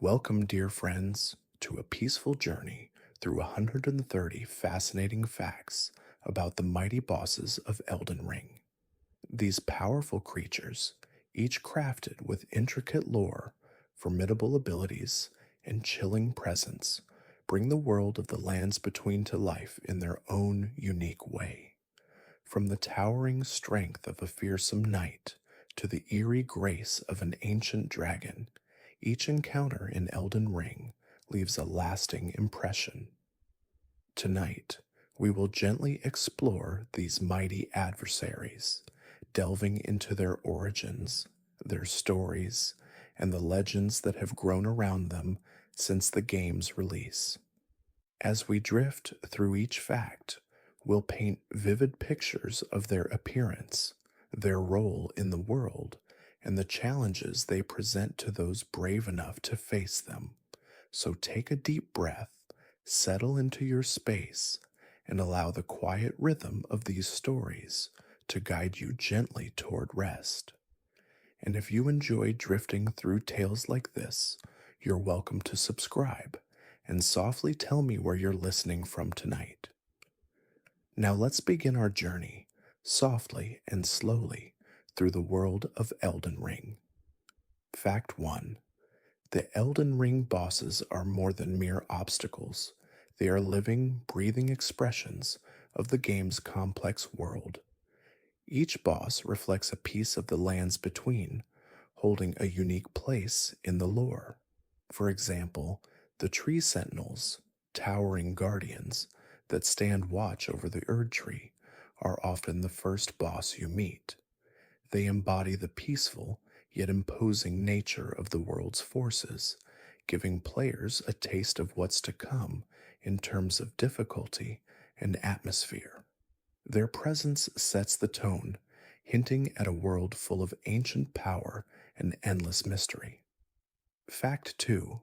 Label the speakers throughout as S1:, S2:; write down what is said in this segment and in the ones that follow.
S1: Welcome, dear friends, to a peaceful journey through 130 fascinating facts about the mighty bosses of Elden Ring. These powerful creatures, each crafted with intricate lore, formidable abilities, and chilling presence, bring the world of the lands between to life in their own unique way. From the towering strength of a fearsome knight to the eerie grace of an ancient dragon, each encounter in Elden Ring leaves a lasting impression. Tonight, we will gently explore these mighty adversaries, delving into their origins, their stories, and the legends that have grown around them since the game's release. As we drift through each fact, we'll paint vivid pictures of their appearance, their role in the world, and the challenges they present to those brave enough to face them. So take a deep breath, settle into your space, and allow the quiet rhythm of these stories to guide you gently toward rest. And if you enjoy drifting through tales like this, you're welcome to subscribe and softly tell me where you're listening from tonight. Now let's begin our journey, softly and slowly, through the world of Elden Ring. Fact 1. The Elden Ring bosses are more than mere obstacles. They are living, breathing expressions of the game's complex world. Each boss reflects a piece of the lands between, holding a unique place in the lore. For example, the tree sentinels, towering guardians that stand watch over the Erd Tree, are often the first boss you meet. They embody the peaceful yet imposing nature of the world's forces, giving players a taste of what's to come in terms of difficulty and atmosphere. Their presence sets the tone, hinting at a world full of ancient power and endless mystery. Fact 2.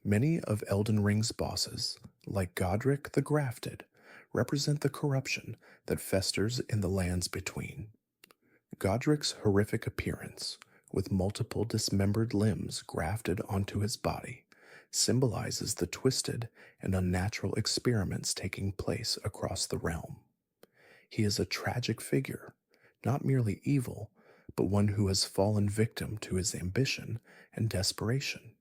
S1: Many of Elden Ring's bosses, like Godric the Grafted, represent the corruption that festers in the lands between. Godric's horrific appearance, with multiple dismembered limbs grafted onto his body, symbolizes the twisted and unnatural experiments taking place across the realm. He is a tragic figure, not merely evil, but one who has fallen victim to his ambition and desperation.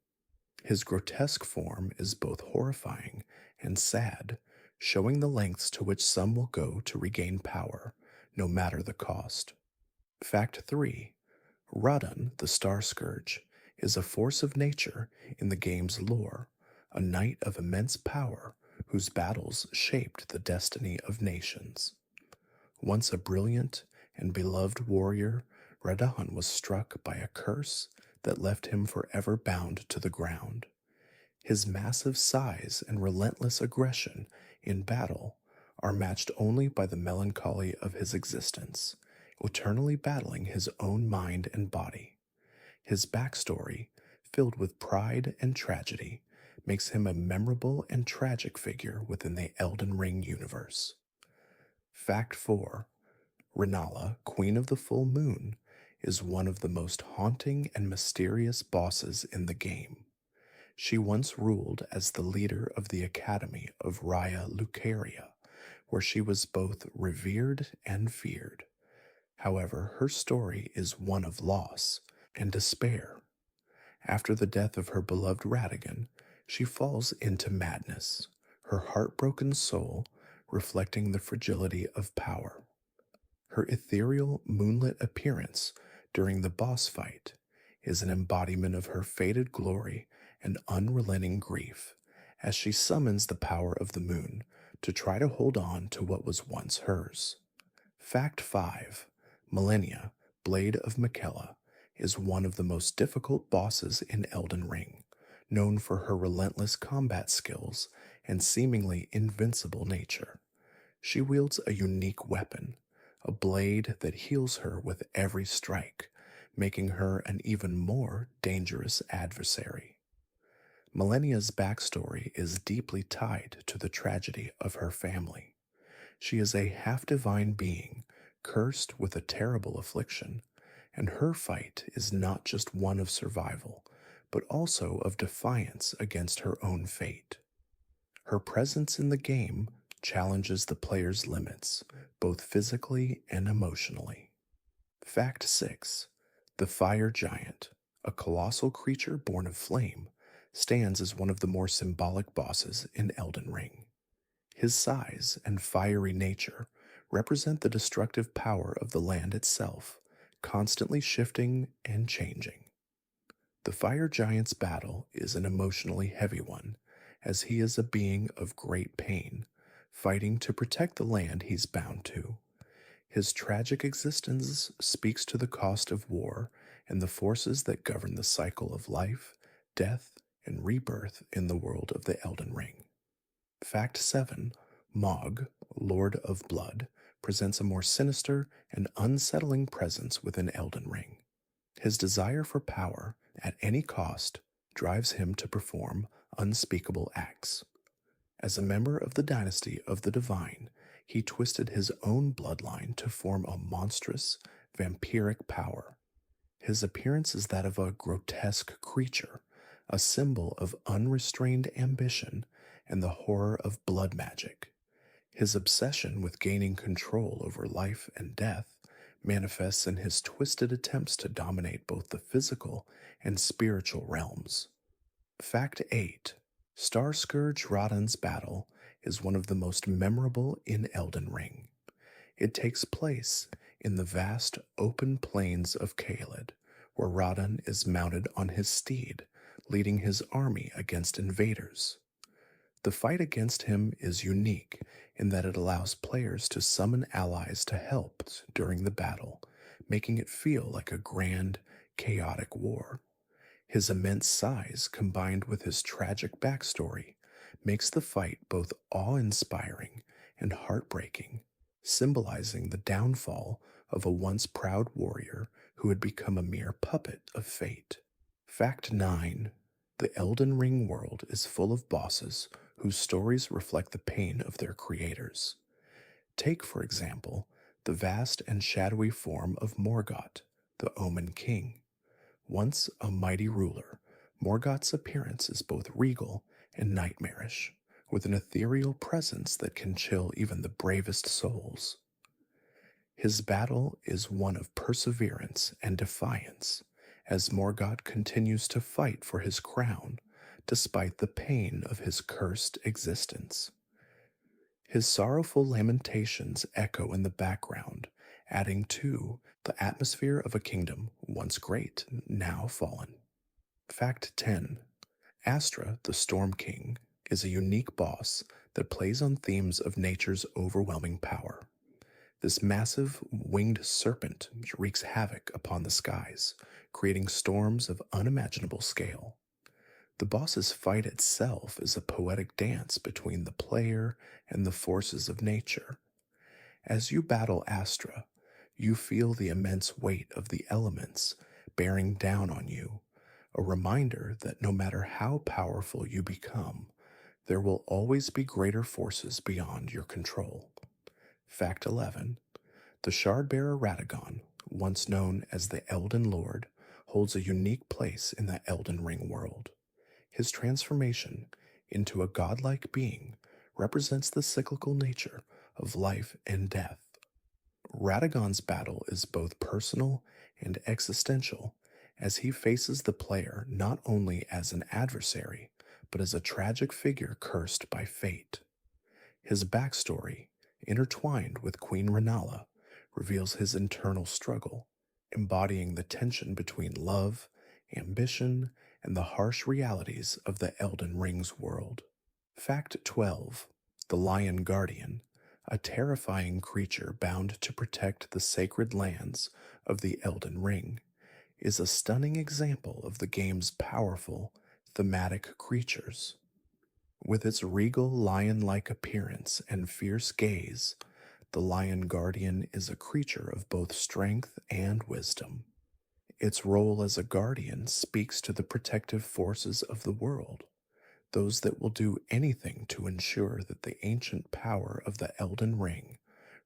S1: His grotesque form is both horrifying and sad, showing the lengths to which some will go to regain power, no matter the cost. Fact 3. Radon, the Star Scourge, is a force of nature in the game's lore, a knight of immense power whose battles shaped the destiny of nations. Once a brilliant and beloved warrior, Radon was struck by a curse that left him forever bound to the ground. His massive size and relentless aggression in battle are matched only by the melancholy of his existence, eternally battling his own mind and body. His backstory, filled with pride and tragedy, makes him a memorable and tragic figure within the Elden Ring universe. Fact 4. Renala, Queen of the Full Moon, is one of the most haunting and mysterious bosses in the game. She once ruled as the leader of the Academy of Raya Lucaria, where she was both revered and feared. However, her story is one of loss and despair. After the death of her beloved Radagon, she falls into madness, her heartbroken soul reflecting the fragility of power. Her ethereal, moonlit appearance during the boss fight is an embodiment of her faded glory and unrelenting grief as she summons the power of the moon to try to hold on to what was once hers. Fact 5. Millennia, Blade of Miquella, is one of the most difficult bosses in Elden Ring, known for her relentless combat skills and seemingly invincible nature. She wields a unique weapon, a blade that heals her with every strike, making her an even more dangerous adversary. Millennia's backstory is deeply tied to the tragedy of her family. She is a half-divine being, cursed with a terrible affliction, and her fight is not just one of survival, but also of defiance against her own fate. Her presence in the game challenges the player's limits, both physically and emotionally. Fact 6. The Fire Giant, a colossal creature born of flame, stands as one of the more symbolic bosses in Elden Ring. His size and fiery nature represent the destructive power of the land itself, constantly shifting and changing. The Fire Giant's battle is an emotionally heavy one, as he is a being of great pain, fighting to protect the land he's bound to. His tragic existence speaks to the cost of war and the forces that govern the cycle of life, death, and rebirth in the world of the Elden Ring. Fact 7. Mog, Lord of Blood, presents a more sinister and unsettling presence within Elden Ring. His desire for power, at any cost, drives him to perform unspeakable acts. As a member of the dynasty of the Divine, he twisted his own bloodline to form a monstrous, vampiric power. His appearance is that of a grotesque creature, a symbol of unrestrained ambition and the horror of blood magic. His obsession with gaining control over life and death manifests in his twisted attempts to dominate both the physical and spiritual realms. Fact 8. Star Scourge Radan's battle is one of the most memorable in Elden Ring. It takes place in the vast open plains of Caelid, where Radan is mounted on his steed, leading his army against invaders. The fight against him is unique in that it allows players to summon allies to help during the battle, making it feel like a grand, chaotic war. His immense size, combined with his tragic backstory, makes the fight both awe-inspiring and heartbreaking, symbolizing the downfall of a once proud warrior who had become a mere puppet of fate. Fact 9. The Elden Ring world is full of bosses whose stories reflect the pain of their creators. Take, for example, the vast and shadowy form of Morgott, the Omen King. Once a mighty ruler, Morgott's appearance is both regal and nightmarish, with an ethereal presence that can chill even the bravest souls. His battle is one of perseverance and defiance, as Morgott continues to fight for his crown despite the pain of his cursed existence. His sorrowful lamentations echo in the background, adding to the atmosphere of a kingdom once great, now fallen. Fact 10. Astra, the Storm King, is a unique boss that plays on themes of nature's overwhelming power. This massive, winged serpent wreaks havoc upon the skies, creating storms of unimaginable scale. The boss's fight itself is a poetic dance between the player and the forces of nature. As you battle Astra, you feel the immense weight of the elements bearing down on you, a reminder that no matter how powerful you become, there will always be greater forces beyond your control. Fact 11. The Shardbearer Radagon, once known as the Elden Lord, holds a unique place in the Elden Ring world. His transformation into a godlike being represents the cyclical nature of life and death. Radagon's battle is both personal and existential, as he faces the player not only as an adversary, but as a tragic figure cursed by fate. His backstory, intertwined with Queen Renala, reveals his internal struggle, embodying the tension between love, ambition, and the harsh realities of the Elden Ring's world. Fact 12. The Lion Guardian, a terrifying creature bound to protect the sacred lands of the Elden Ring, is a stunning example of the game's powerful, thematic creatures. With its regal lion-like appearance and fierce gaze, the Lion Guardian is a creature of both strength and wisdom. Its role as a guardian speaks to the protective forces of the world, those that will do anything to ensure that the ancient power of the Elden Ring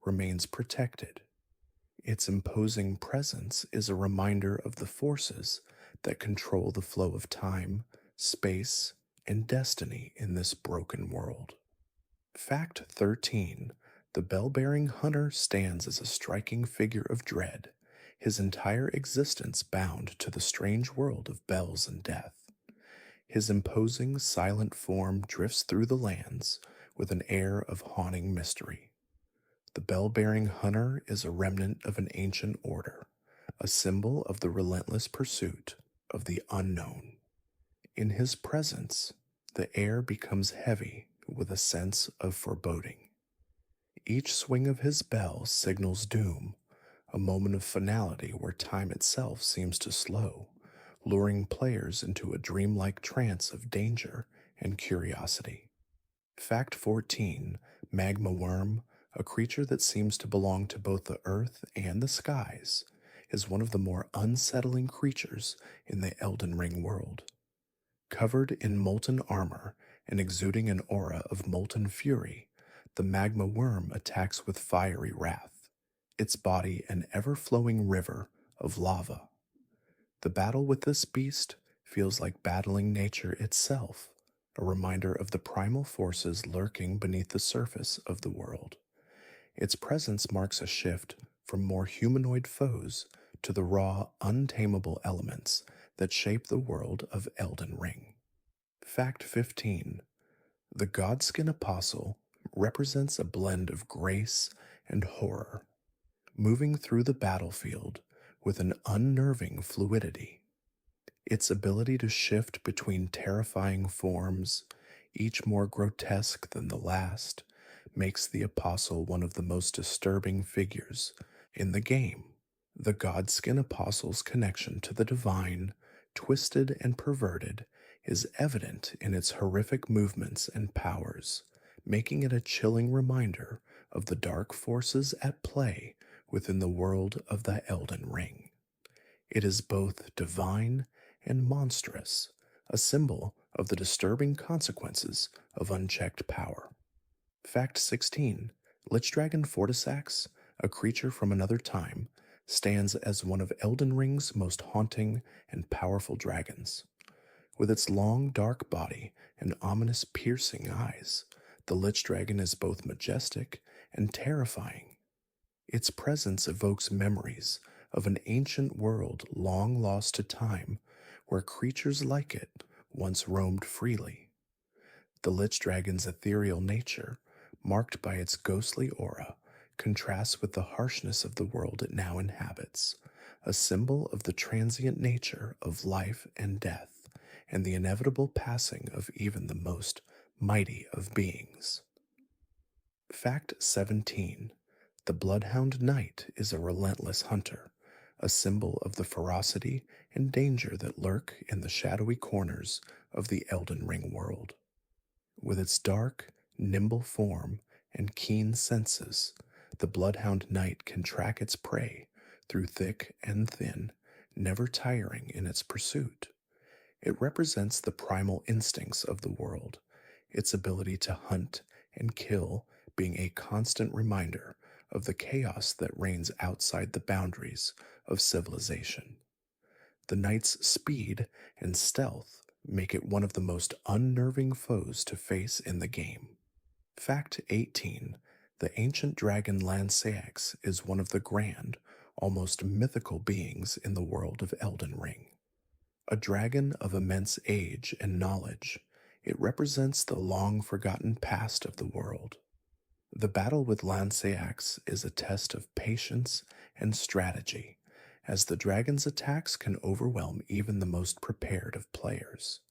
S1: remains protected. Its imposing presence is a reminder of the forces that control the flow of time, space, and destiny in this broken world. Fact 13. The bell bearing hunter stands as a striking figure of dread, his entire existence bound to the strange world of bells and death. His imposing, silent form drifts through the lands with an air of haunting mystery. The bell bearing hunter is a remnant of an ancient order, a symbol of the relentless pursuit of the unknown. In his presence, the air becomes heavy with a sense of foreboding. Each swing of his bell signals doom, a moment of finality where time itself seems to slow, luring players into a dreamlike trance of danger and curiosity. Fact 14. Magma Worm, a creature that seems to belong to both the earth and the skies, is one of the more unsettling creatures in the Elden Ring world. Covered in molten armor and exuding an aura of molten fury, the magma worm attacks with fiery wrath, its body an ever-flowing river of lava. The battle with this beast feels like battling nature itself, a reminder of the primal forces lurking beneath the surface of the world. Its presence marks a shift from more humanoid foes to the raw, untamable elements that shape the world of Elden Ring. Fact 15. The Godskin Apostle represents a blend of grace and horror, moving through the battlefield with an unnerving fluidity. Its ability to shift between terrifying forms, each more grotesque than the last, makes the Apostle one of the most disturbing figures in the game. The Godskin Apostle's connection to the divine, twisted and perverted, is evident in its horrific movements and powers, making it a chilling reminder of the dark forces at play within the world of the Elden Ring. It is both divine and monstrous, a symbol of the disturbing consequences of unchecked power. Fact 16. Lich Dragon Fortisax, a creature from another time, stands as one of Elden Ring's most haunting and powerful dragons. With its long, dark body and ominous, piercing eyes, the Lich Dragon is both majestic and terrifying. Its presence evokes memories of an ancient world long lost to time where creatures like it once roamed freely. The Lich Dragon's ethereal nature, marked by its ghostly aura, contrasts with the harshness of the world it now inhabits, a symbol of the transient nature of life and death, and the inevitable passing of even the most mighty of beings. Fact 17. The Bloodhound Knight is a relentless hunter, a symbol of the ferocity and danger that lurk in the shadowy corners of the Elden Ring world. With its dark, nimble form and keen senses, the Bloodhound Knight can track its prey through thick and thin, never tiring in its pursuit. It represents the primal instincts of the world, its ability to hunt and kill being a constant reminder of the chaos that reigns outside the boundaries of civilization. The knight's speed and stealth make it one of the most unnerving foes to face in the game. Fact 18. The ancient dragon Lanceax is one of the grand, almost mythical beings in the world of Elden Ring. A dragon of immense age and knowledge, it represents the long-forgotten past of the world. The battle with Lanceax is a test of patience and strategy, as the dragon's attacks can overwhelm even the most prepared of players.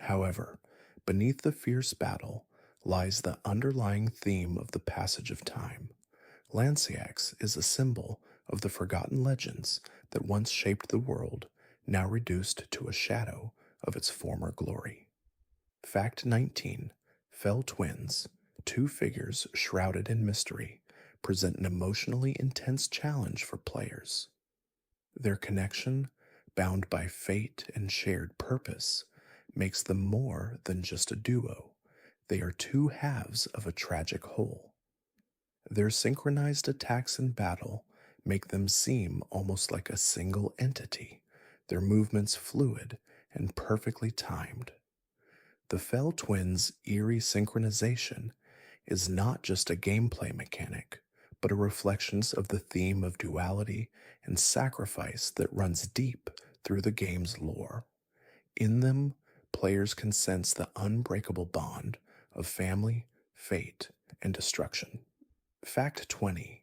S1: However, beneath the fierce battle lies the underlying theme of the passage of time. Lanceax is a symbol of the forgotten legends that once shaped the world, now reduced to a shadow of its former glory. Fact 19. Fell twins, two figures shrouded in mystery, present an emotionally intense challenge for players. Their connection, bound by fate and shared purpose, makes them more than just a duo. They are two halves of a tragic whole. Their synchronized attacks in battle make them seem almost like a single entity, their movements fluid and perfectly timed. The Fell Twins' eerie synchronization is not just a gameplay mechanic, but a reflection of the theme of duality and sacrifice that runs deep through the game's lore. In them, players can sense the unbreakable bond of family, fate, and destruction. Fact 20.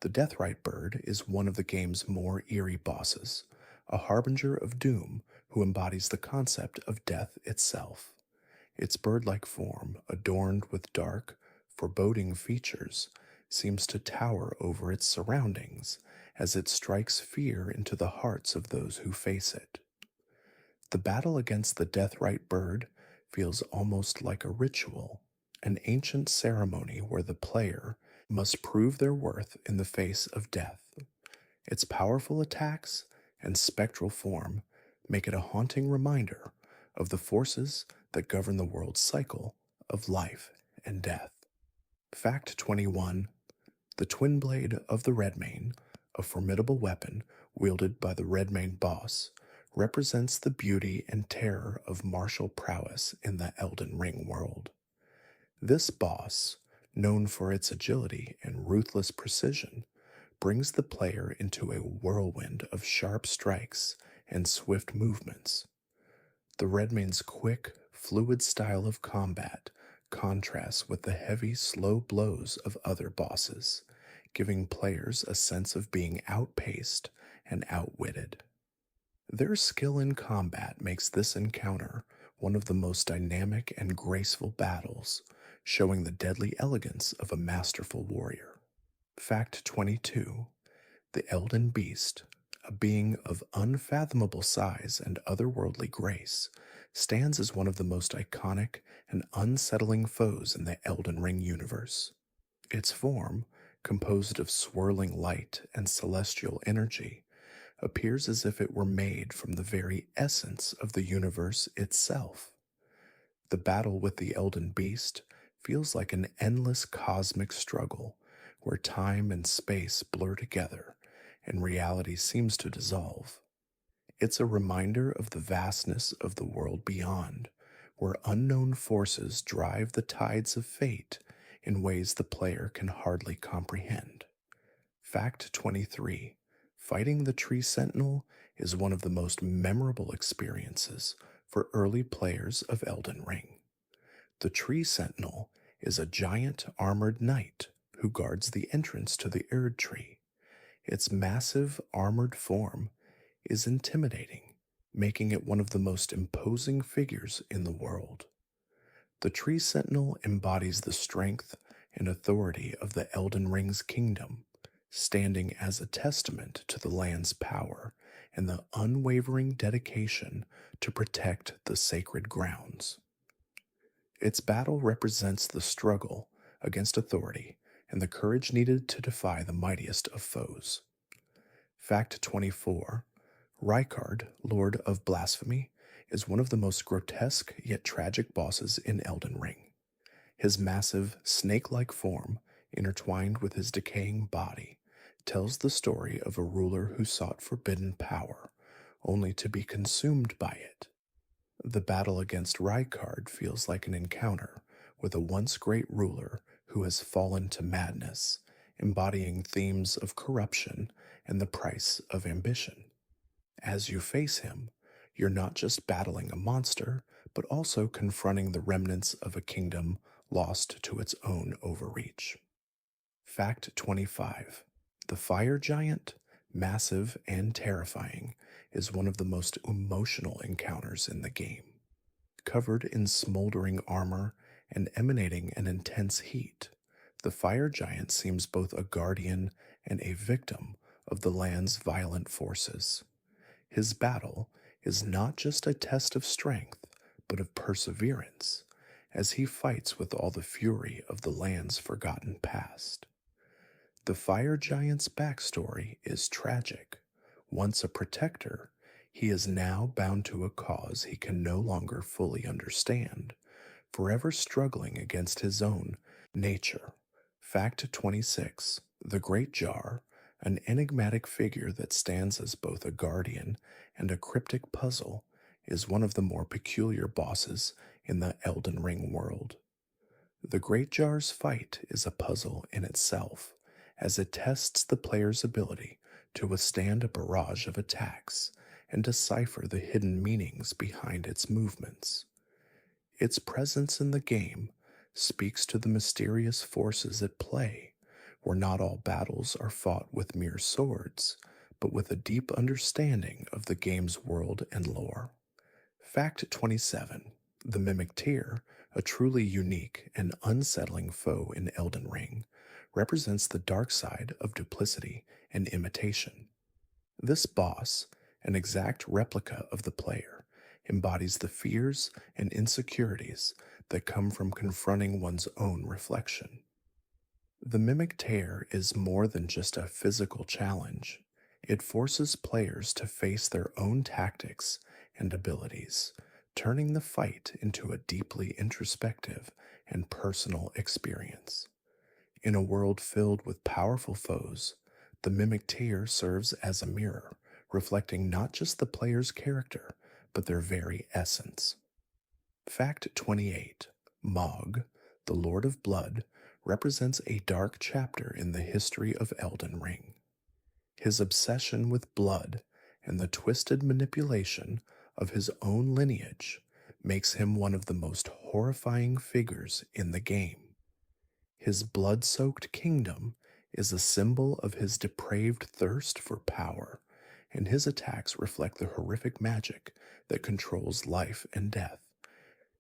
S1: The Deathrite Bird is one of the game's more eerie bosses, a harbinger of doom who embodies the concept of death itself. Its bird-like form, adorned with dark, foreboding features, seems to tower over its surroundings as it strikes fear into the hearts of those who face it. The battle against the Deathrite Bird feels almost like a ritual, an ancient ceremony where the player must prove their worth in the face of death. Its powerful attacks and spectral form make it a haunting reminder of the forces that govern the world's cycle of life and death. Fact 21. The twin blade of the Redmane, a formidable weapon wielded by the Redmane boss, represents the beauty and terror of martial prowess in the Elden Ring world. This boss, known for its agility and ruthless precision, brings the player into a whirlwind of sharp strikes and swift movements. The Redmane's quick, fluid style of combat contrasts with the heavy, slow blows of other bosses, giving players a sense of being outpaced and outwitted. Their skill in combat makes this encounter one of the most dynamic and graceful battles, showing the deadly elegance of a masterful warrior. Fact 22. The Elden Beast, a being of unfathomable size and otherworldly grace, stands as one of the most iconic and unsettling foes in the Elden Ring universe. Its form, composed of swirling light and celestial energy, appears as if it were made from the very essence of the universe itself. The battle with the Elden Beast feels like an endless cosmic struggle where time and space blur together and reality seems to dissolve. It's a reminder of the vastness of the world beyond, where unknown forces drive the tides of fate in ways the player can hardly comprehend. Fact 23. Fighting the Tree Sentinel is one of the most memorable experiences for early players of Elden Ring. The Tree Sentinel is a giant armored knight who guards the entrance to the Erd Tree. Its massive armored form is intimidating, making it one of the most imposing figures in the world. The Tree Sentinel embodies the strength and authority of the Elden Ring's kingdom, standing as a testament to the land's power and the unwavering dedication to protect the sacred grounds. Its battle represents the struggle against authority and the courage needed to defy the mightiest of foes. Fact 24. Rykard, Lord of Blasphemy, is one of the most grotesque yet tragic bosses in Elden Ring. His massive, snake-like form, intertwined with his decaying body, tells the story of a ruler who sought forbidden power, only to be consumed by it. The battle against Rykard feels like an encounter with a once great ruler who has fallen to madness, embodying themes of corruption and the price of ambition. As you face him, you're not just battling a monster, but also confronting the remnants of a kingdom lost to its own overreach. Fact 25. The Fire Giant, massive and terrifying, is one of the most emotional encounters in the game. Covered in smoldering armor and emanating an intense heat, the Fire Giant seems both a guardian and a victim of the land's violent forces. His battle is not just a test of strength, but of perseverance, as he fights with all the fury of the land's forgotten past. The Fire Giant's backstory is tragic. Once a protector, he is now bound to a cause he can no longer fully understand, forever struggling against his own nature. Fact 26. The Great Jar, An enigmatic figure that stands as both a guardian and a cryptic puzzle is one of the more peculiar bosses in the Elden Ring world. The Great Jar's fight is a puzzle in itself, as it tests the player's ability to withstand a barrage of attacks and decipher the hidden meanings behind its movements. Its presence in the game speaks to the mysterious forces at play, where not all battles are fought with mere swords, but with a deep understanding of the game's world and lore. Fact 27. The Mimic Tear, a truly unique and unsettling foe in Elden Ring, represents the dark side of duplicity and imitation. This boss, an exact replica of the player, embodies the fears and insecurities that come from confronting one's own reflection. The Mimic Tear is more than just a physical challenge. It forces players to face their own tactics and abilities, turning the fight into a deeply introspective and personal experience. In a world filled with powerful foes, the Mimic Tear serves as a mirror, reflecting not just the player's character, but their very essence. Fact 28. Mog, the Lord of Blood, represents a dark chapter in the history of Elden Ring. His obsession with blood and the twisted manipulation of his own lineage makes him one of the most horrifying figures in the game. His blood-soaked kingdom is a symbol of his depraved thirst for power, and his attacks reflect the horrific magic that controls life and death.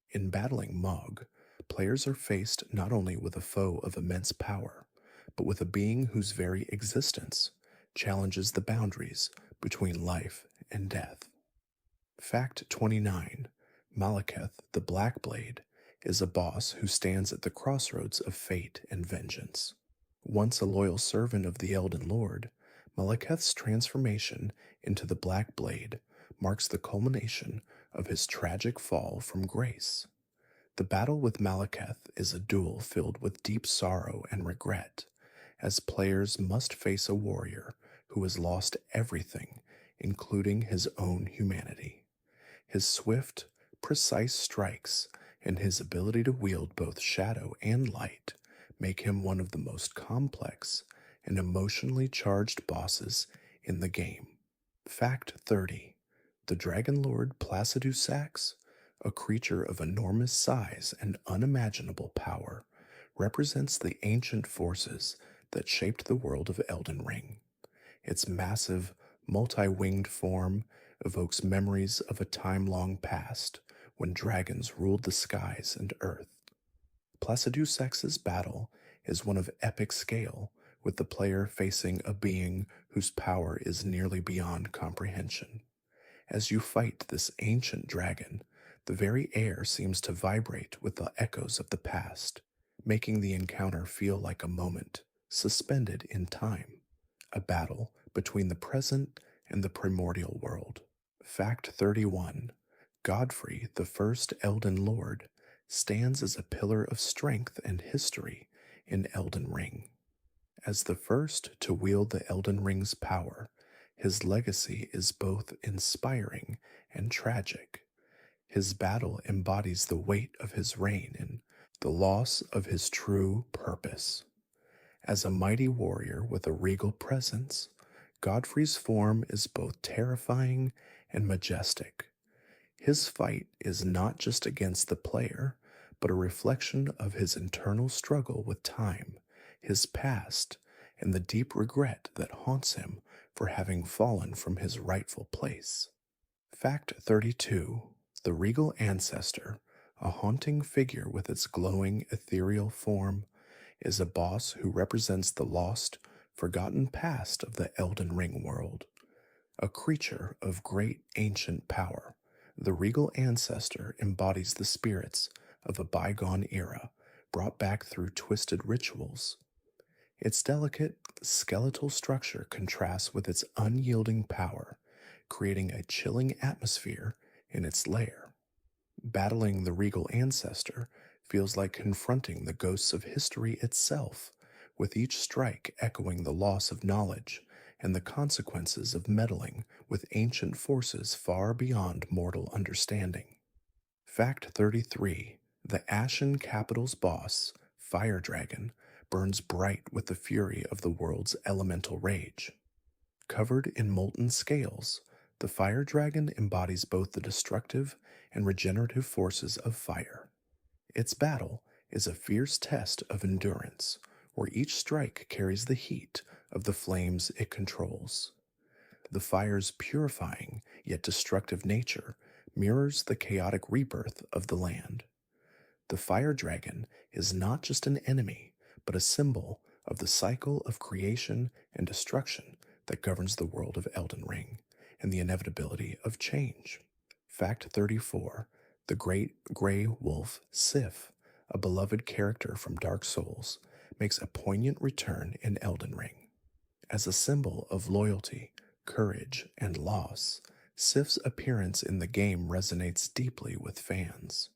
S1: In battling Mog, players are faced not only with a foe of immense power, but with a being whose very existence challenges the boundaries between life and death. Fact 29. Malekith, the Black Blade, is a boss who stands at the crossroads of fate and vengeance. Once a loyal servant of the Elden Lord, Malekith's transformation into the Black Blade marks the culmination of his tragic fall from grace. The battle with Malekith is a duel filled with deep sorrow and regret, as players must face a warrior who has lost everything, including his own humanity. His swift, precise strikes and his ability to wield both shadow and light make him one of the most complex and emotionally charged bosses in the game. Fact 30. The Dragon Lord Placidusax, a creature of enormous size and unimaginable power, represents the ancient forces that shaped the world of Elden Ring. Its massive, multi-winged form evokes memories of a time long past when dragons ruled the skies and earth. Placidusax's battle is one of epic scale, with the player facing a being whose power is nearly beyond comprehension. As you fight this ancient dragon, the very air seems to vibrate with the echoes of the past, making the encounter feel like a moment suspended in time, a battle between the present and the primordial world. Fact 31. Godfrey, the first Elden Lord, stands as a pillar of strength and history in Elden Ring. As the first to wield the Elden Ring's power, his legacy is both inspiring and tragic. His battle embodies the weight of his reign and the loss of his true purpose. As a mighty warrior with a regal presence, Godfrey's form is both terrifying and majestic. His fight is not just against the player, but a reflection of his internal struggle with time, his past, and the deep regret that haunts him for having fallen from his rightful place. Fact 32. The Regal Ancestor, a haunting figure with its glowing ethereal form, is a boss who represents the lost, forgotten past of the Elden Ring world. A creature of great ancient power, the Regal Ancestor embodies the spirits of a bygone era, brought back through twisted rituals. Its delicate, skeletal structure contrasts with its unyielding power, creating a chilling atmosphere in its lair. Battling the Regal Ancestor feels like confronting the ghosts of history itself, with each strike echoing the loss of knowledge and the consequences of meddling with ancient forces far beyond mortal understanding. Fact 33: the Ashen Capital's boss, Fire Dragon, burns bright with the fury of the world's elemental rage. Covered in molten scales, the fire dragon embodies both the destructive and regenerative forces of fire. Its battle is a fierce test of endurance, where each strike carries the heat of the flames it controls. The fire's purifying yet destructive nature mirrors the chaotic rebirth of the land. The fire dragon is not just an enemy, but a symbol of the cycle of creation and destruction that governs the world of Elden Ring and the inevitability of change. Fact 34: the great gray wolf Sif, a beloved character from Dark Souls, makes a poignant return in Elden Ring. As a symbol of loyalty, courage, and loss, Sif's appearance in the game resonates deeply with fans.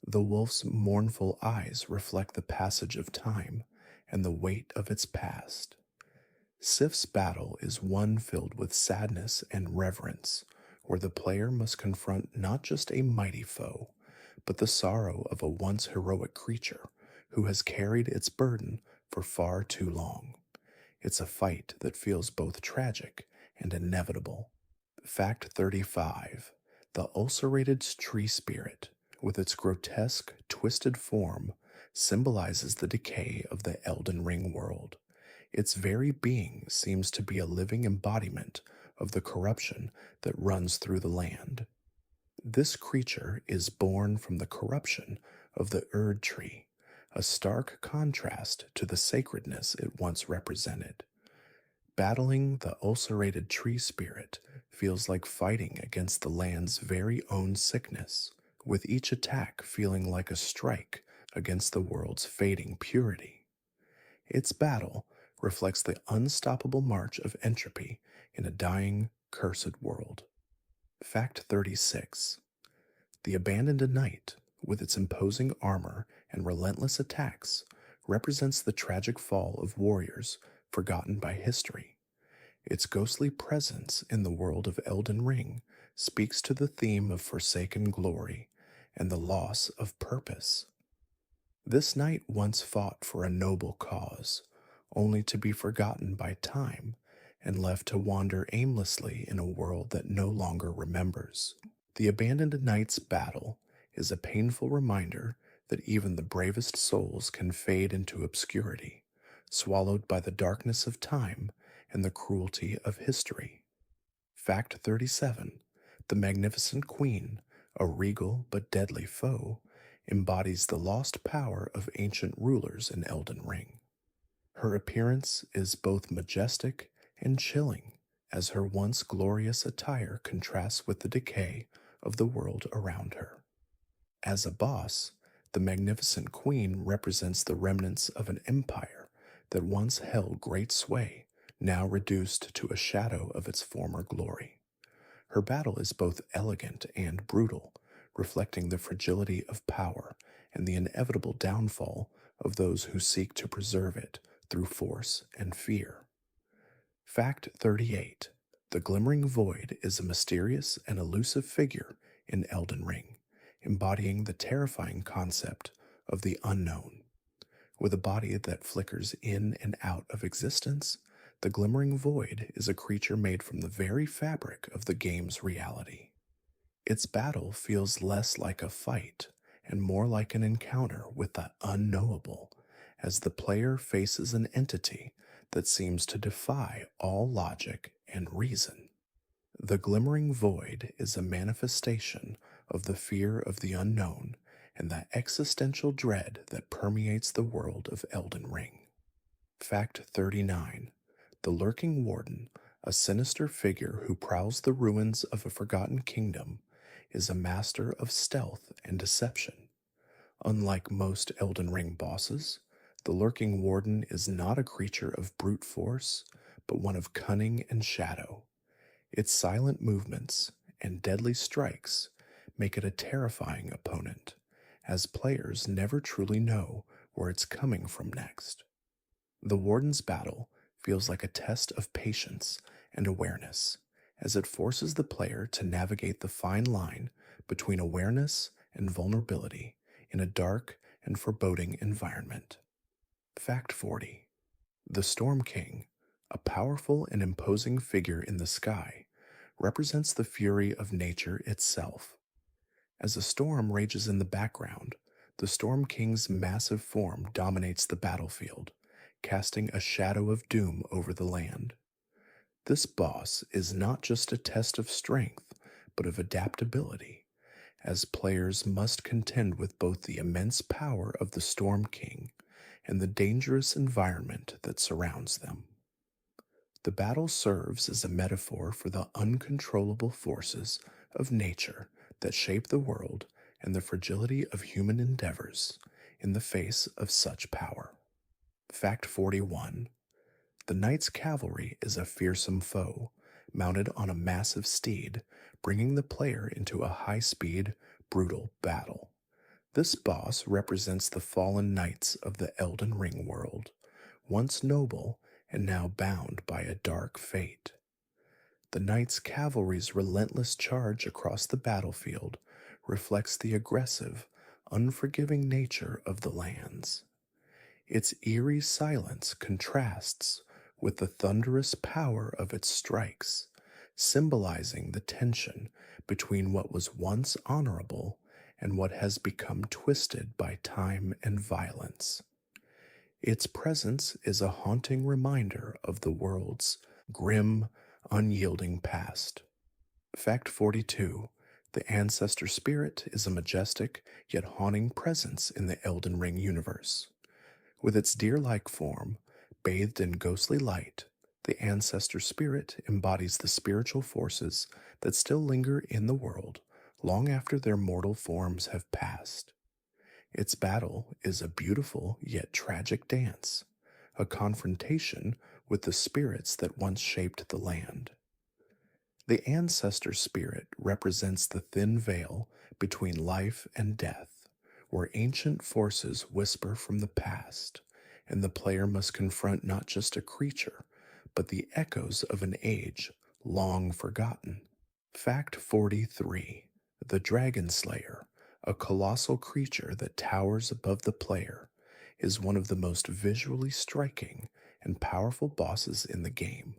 S1: The wolf's mournful eyes reflect the passage of time and the weight of its past. Sif's battle is one filled with sadness and reverence, where the player must confront not just a mighty foe, but the sorrow of a once heroic creature who has carried its burden for far too long. It's a fight that feels both tragic and inevitable. Fact 35: the ulcerated tree spirit, with its grotesque, twisted form, symbolizes the decay of the Elden Ring world. Its very being seems to be a living embodiment of the corruption that runs through the land. This creature is born from the corruption of the Erd tree, a stark contrast to the sacredness it once represented. Battling the ulcerated tree spirit feels like fighting against the land's very own sickness, with each attack feeling like a strike against the world's fading purity. Its battle reflects the unstoppable march of entropy in a dying, cursed world. Fact 36: the Abandoned Knight, with its imposing armor and relentless attacks, represents the tragic fall of warriors forgotten by history. Its ghostly presence in the world of Elden Ring speaks to the theme of forsaken glory and the loss of purpose. This knight once fought for a noble cause, only to be forgotten by time and left to wander aimlessly in a world that no longer remembers. The Abandoned Knight's battle is a painful reminder that even the bravest souls can fade into obscurity, swallowed by the darkness of time and the cruelty of history. Fact 37: the Magnificent Queen, a regal but deadly foe, embodies the lost power of ancient rulers in Elden Ring. Her appearance is both majestic and chilling, as her once glorious attire contrasts with the decay of the world around her. As a boss, the Magnificent Queen represents the remnants of an empire that once held great sway, now reduced to a shadow of its former glory. Her battle is both elegant and brutal, reflecting the fragility of power and the inevitable downfall of those who seek to preserve it through force and fear. Fact 38: the Glimmering Void is a mysterious and elusive figure in Elden Ring, embodying the terrifying concept of the unknown. With a body that flickers in and out of existence, the Glimmering Void is a creature made from the very fabric of the game's reality. Its battle feels less like a fight and more like an encounter with the unknowable, as the player faces an entity that seems to defy all logic and reason. The Glimmering Void is a manifestation of the fear of the unknown and the existential dread that permeates the world of Elden Ring. Fact 39: the Lurking Warden, a sinister figure who prowls the ruins of a forgotten kingdom, is a master of stealth and deception. Unlike most Elden Ring bosses, the Lurking Warden is not a creature of brute force, but one of cunning and shadow. Its silent movements and deadly strikes make it a terrifying opponent, as players never truly know where it's coming from next. The Warden's battle feels like a test of patience and awareness, as it forces the player to navigate the fine line between awareness and vulnerability in a dark and foreboding environment. Fact 40. The Storm King, a powerful and imposing figure in the sky, represents the fury of nature itself. As a storm rages in the background, the Storm King's massive form dominates the battlefield, casting a shadow of doom over the land. This boss is not just a test of strength, but of adaptability, as players must contend with both the immense power of the Storm King and the dangerous environment that surrounds them. The battle serves as a metaphor for the uncontrollable forces of nature that shape the world and the fragility of human endeavors in the face of such power. Fact 41. The knight's cavalry is a fearsome foe, mounted on a massive steed, bringing the player into a high-speed, brutal battle. This boss represents the fallen knights of the Elden Ring world, once noble and now bound by a dark fate. The knight's cavalry's relentless charge across the battlefield reflects the aggressive, unforgiving nature of the lands. Its eerie silence contrasts with the thunderous power of its strikes, symbolizing the tension between what was once honorable and what has become twisted by time and violence. Its presence is a haunting reminder of the world's grim, unyielding past. Fact 42. The Ancestor Spirit is a majestic yet haunting presence in the Elden Ring universe. With its deer-like form, bathed in ghostly light, the Ancestor Spirit embodies the spiritual forces that still linger in the world long after their mortal forms have passed. Its battle is a beautiful yet tragic dance, a confrontation with the spirits that once shaped the land. The Ancestor Spirit represents the thin veil between life and death, where ancient forces whisper from the past, and the player must confront not just a creature, but the echoes of an age long forgotten. Fact 43. The Dragon Slayer, a colossal creature that towers above the player, is one of the most visually striking and powerful bosses in the game.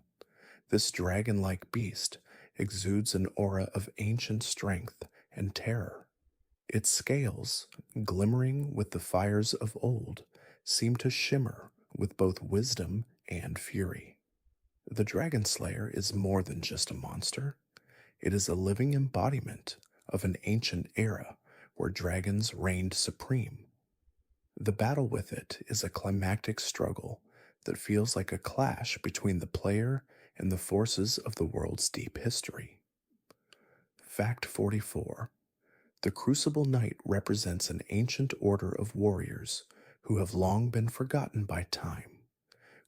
S1: This dragon-like beast exudes an aura of ancient strength and terror. Its scales, glimmering with the fires of old, seem to shimmer with both wisdom and fury. The Dragon Slayer is more than just a monster. It is a living embodiment of an ancient era where dragons reigned supreme. The battle with it is a climactic struggle that feels like a clash between the player and the forces of the world's deep history. Fact 44. The Crucible Knight represents an ancient order of warriors who have long been forgotten by time.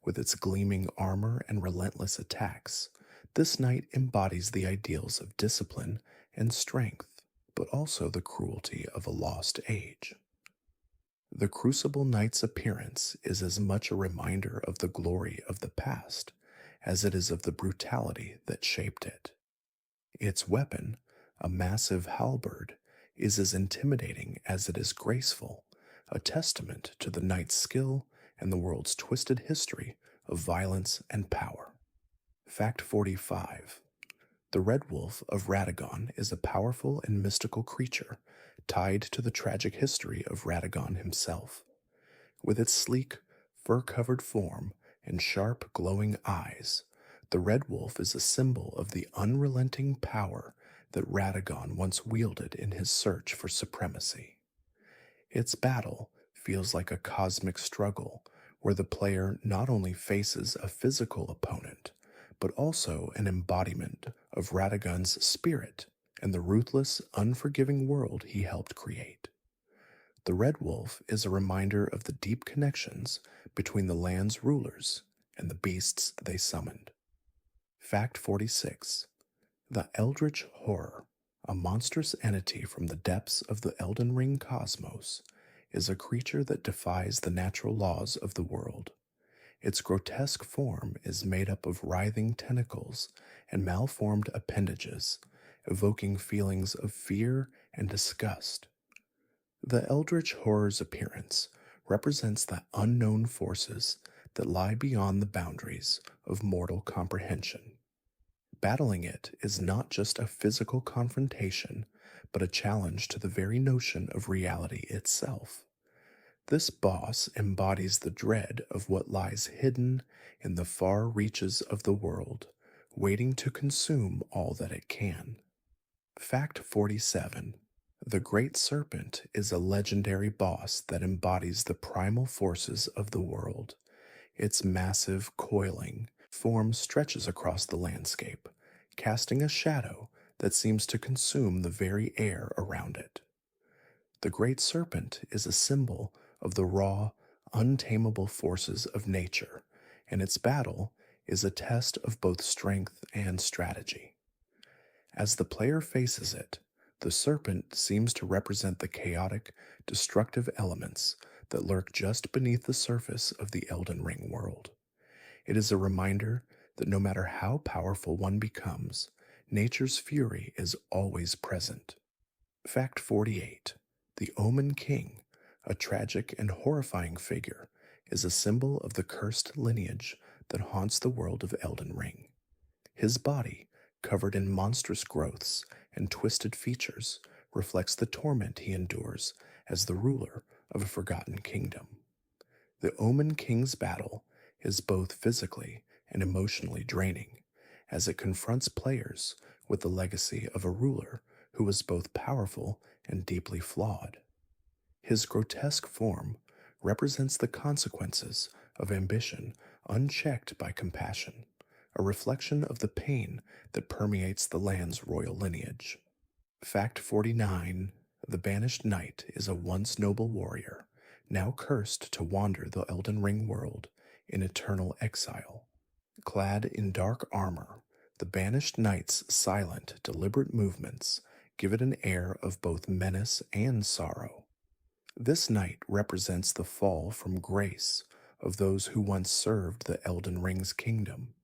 S1: With its gleaming armor and relentless attacks, this knight embodies the ideals of discipline and strength, but also the cruelty of a lost age. The Crucible Knight's appearance is as much a reminder of the glory of the past as it is of the brutality that shaped it. Its weapon, a massive halberd, is as intimidating as it is graceful, a testament to the knight's skill and the world's twisted history of violence and power. Fact 45. The Red Wolf of Radagon is a powerful and mystical creature tied to the tragic history of Radagon himself. With its sleek, fur-covered form and sharp, glowing eyes, the Red Wolf is a symbol of the unrelenting power that Radagon once wielded in his search for supremacy. Its battle feels like a cosmic struggle where the player not only faces a physical opponent, but also an embodiment of Radagon's spirit and the ruthless, unforgiving world he helped create. The Red Wolf is a reminder of the deep connections between the land's rulers and the beasts they summoned. Fact 46. The Eldritch Horror, a monstrous entity from the depths of the Elden Ring cosmos, is a creature that defies the natural laws of the world. Its grotesque form is made up of writhing tentacles and malformed appendages, evoking feelings of fear and disgust. The eldritch horror's appearance represents the unknown forces that lie beyond the boundaries of mortal comprehension. Battling it is not just a physical confrontation, but a challenge to the very notion of reality itself. This boss embodies the dread of what lies hidden in the far reaches of the world, waiting to consume all that it can. Fact 47. The Great Serpent is a legendary boss that embodies the primal forces of the world. Its massive, coiling form stretches across the landscape, casting a shadow that seems to consume the very air around it. The Great Serpent is a symbol of the raw, untamable forces of nature, and its battle is a test of both strength and strategy. As the player faces it, the serpent seems to represent the chaotic, destructive elements that lurk just beneath the surface of the Elden Ring world. It is a reminder that no matter how powerful one becomes, nature's fury is always present. Fact 48. The Omen King, a tragic and horrifying figure, is a symbol of the cursed lineage that haunts the world of Elden Ring. His body, covered in monstrous growths and twisted features, reflects the torment he endures as the ruler of a forgotten kingdom. The Omen King's battle is both physically and emotionally draining, as it confronts players with the legacy of a ruler who was both powerful and deeply flawed. His grotesque form represents the consequences of ambition unchecked by compassion, a reflection of the pain that permeates the land's royal lineage. Fact 49. The Banished Knight is a once noble warrior, now cursed to wander the Elden Ring world in eternal exile. Clad in dark armor, the Banished Knight's silent, deliberate movements give it an air of both menace and sorrow. This knight represents the fall from grace of those who once served the Elden Ring's kingdom.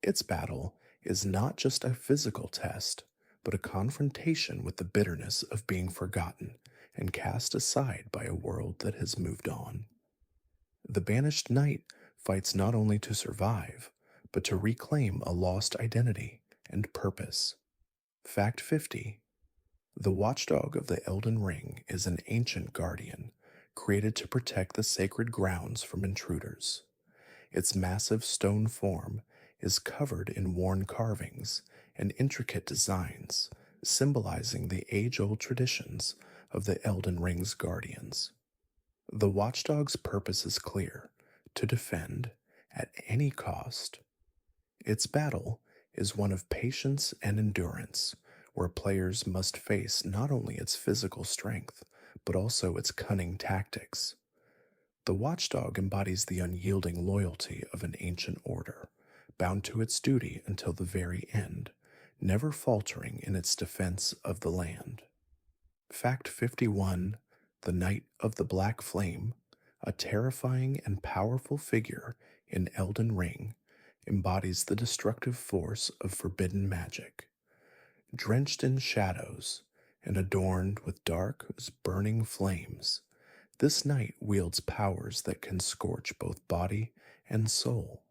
S1: Its battle is not just a physical test, but a confrontation with the bitterness of being forgotten and cast aside by a world that has moved on. The Banished Knight fights not only to survive, but to reclaim a lost identity and purpose. Fact 50. The Watchdog of the Elden Ring is an ancient guardian created to protect the sacred grounds from intruders. Its massive stone form is covered in worn carvings and intricate designs, symbolizing the age-old traditions of the Elden Ring's guardians. The Watchdog's purpose is clear: to defend at any cost. Its battle is one of patience and endurance, where players must face not only its physical strength, but also its cunning tactics. The Watchdog embodies the unyielding loyalty of an ancient order, bound to its duty until the very end, never faltering in its defense of the land. Fact 51. The Knight of the Black Flame, a terrifying and powerful figure in Elden Ring, embodies the destructive force of forbidden magic. Drenched in shadows and adorned with dark, burning flames, this knight wields powers that can scorch both body and soul.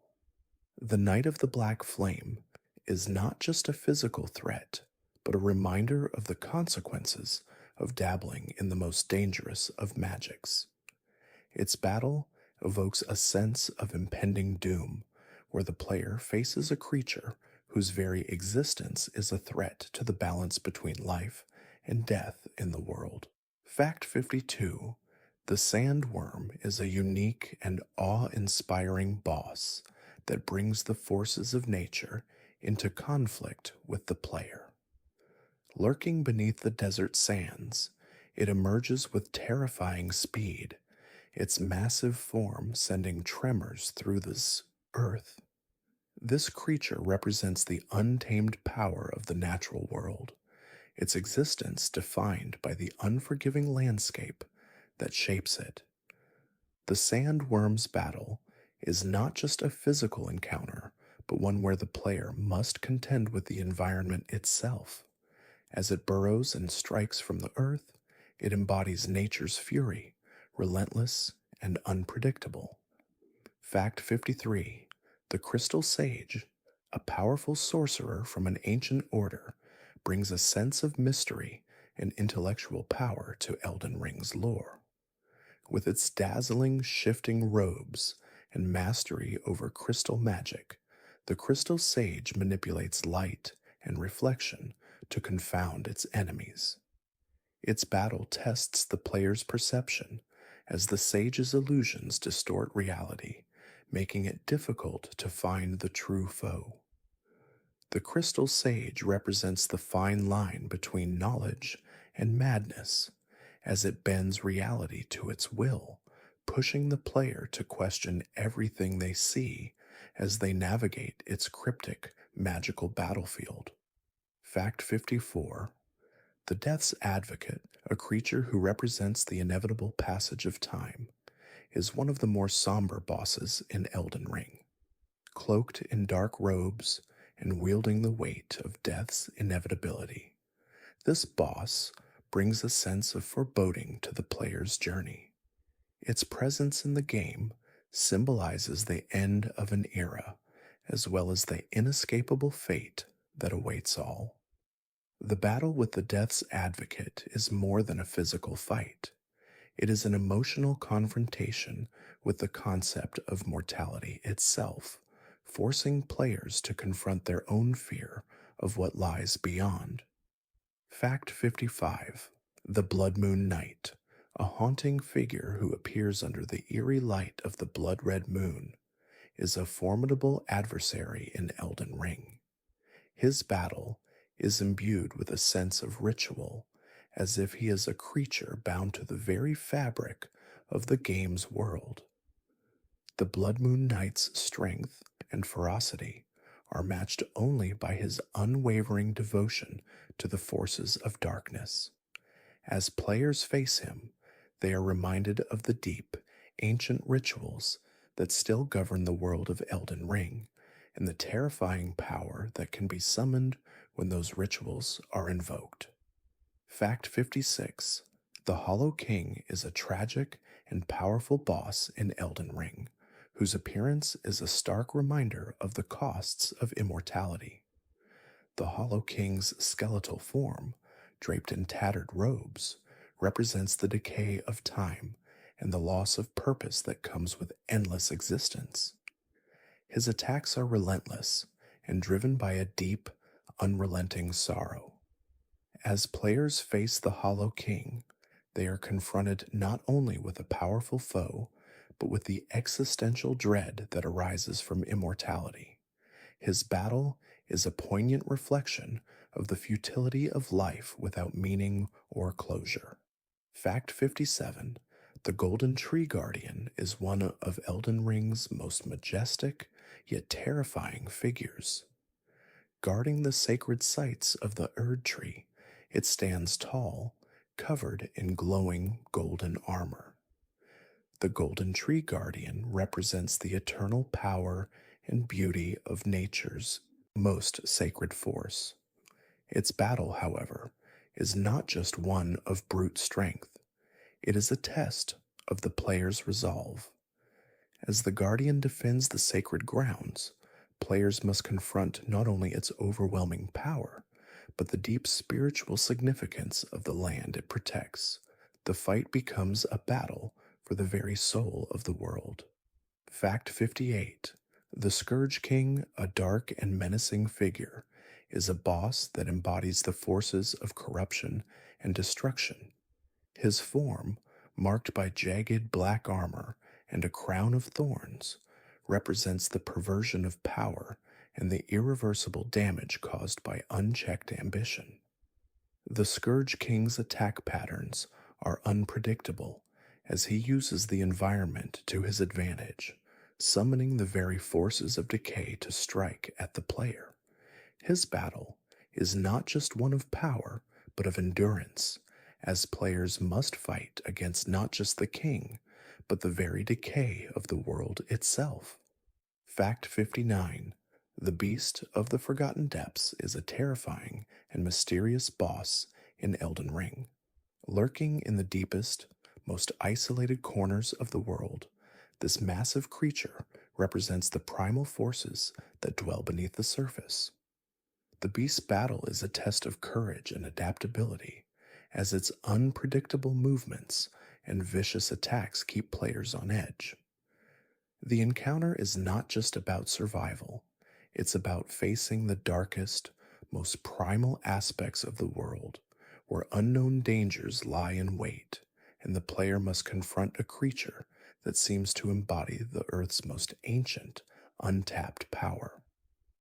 S1: The Knight of the Black Flame is not just a physical threat, but a reminder of the consequences of dabbling in the most dangerous of magics. Its battle evokes a sense of impending doom, where the player faces a creature whose very existence is a threat to the balance between life and death in the world. Fact 52. The Sandworm is a unique and awe-inspiring boss that brings the forces of nature into conflict with the player. Lurking beneath the desert sands, it emerges with terrifying speed, its massive form sending tremors through this earth. This creature represents the untamed power of the natural world, its existence defined by the unforgiving landscape that shapes it. The Sandworm's battle is not just a physical encounter, but one where the player must contend with the environment itself. As it burrows and strikes from the earth, it embodies nature's fury, relentless and unpredictable. Fact 53: the Crystal Sage, a powerful sorcerer from an ancient order, brings a sense of mystery and intellectual power to Elden Ring's lore. With its dazzling, shifting robes and mastery over crystal magic, the Crystal Sage manipulates light and reflection to confound its enemies. Its battle tests the player's perception as the sage's illusions distort reality, making it difficult to find the true foe. The Crystal Sage represents the fine line between knowledge and madness, as it bends reality to its will, pushing the player to question everything they see as they navigate its cryptic, magical battlefield. Fact 54: the Death's Advocate, a creature who represents the inevitable passage of time, is one of the more somber bosses in Elden Ring. Cloaked in dark robes and wielding the weight of death's inevitability, this boss brings a sense of foreboding to the player's journey. Its presence in the game symbolizes the end of an era, as well as the inescapable fate that awaits all. The battle with the Death's Advocate is more than a physical fight. It is an emotional confrontation with the concept of mortality itself, forcing players to confront their own fear of what lies beyond. Fact 55: the Blood Moon Knight, a haunting figure who appears under the eerie light of the blood red moon, is a formidable adversary in Elden Ring. His battle is imbued with a sense of ritual, as if he is a creature bound to the very fabric of the game's world. The Blood Moon Knight's strength and ferocity are matched only by his unwavering devotion to the forces of darkness. As players face him, they are reminded of the deep, ancient rituals that still govern the world of Elden Ring, and the terrifying power that can be summoned when those rituals are invoked. Fact 56: the Hollow King is a tragic and powerful boss in Elden Ring, whose appearance is a stark reminder of the costs of immortality. The Hollow King's skeletal form, draped in tattered robes, represents the decay of time and the loss of purpose that comes with endless existence. His attacks are relentless and driven by a deep, unrelenting sorrow. As players face the Hollow King, they are confronted not only with a powerful foe, but with the existential dread that arises from immortality. His battle is a poignant reflection of the futility of life without meaning or closure. Fact 57: the Golden Tree Guardian is one of Elden Ring's most majestic yet terrifying figures. Guarding the sacred sites of the Erd Tree, it stands tall, covered in glowing golden armor. The Golden Tree Guardian represents the eternal power and beauty of nature's most sacred force. Its battle, however, is not just one of brute strength. It is a test of the player's resolve. As the Guardian defends the sacred grounds, players must confront not only its overwhelming power, but the deep spiritual significance of the land it protects. The fight becomes a battle for the very soul of the world. Fact 58: the Scourge King, a dark and menacing figure, is a boss that embodies the forces of corruption and destruction. His form, marked by jagged black armor and a crown of thorns, represents the perversion of power and the irreversible damage caused by unchecked ambition. The Scourge King's attack patterns are unpredictable, as he uses the environment to his advantage, summoning the very forces of decay to strike at the player. His battle is not just one of power, but of endurance, as players must fight against not just the king, but the very decay of the world itself. Fact 59. The Beast of the Forgotten Depths is a terrifying and mysterious boss in Elden Ring. Lurking in the deepest, most isolated corners of the world, this massive creature represents the primal forces that dwell beneath the surface. The beast's battle is a test of courage and adaptability, as its unpredictable movements and vicious attacks keep players on edge. The encounter is not just about survival, it's about facing the darkest, most primal aspects of the world, where unknown dangers lie in wait, and the player must confront a creature that seems to embody the Earth's most ancient, untapped power.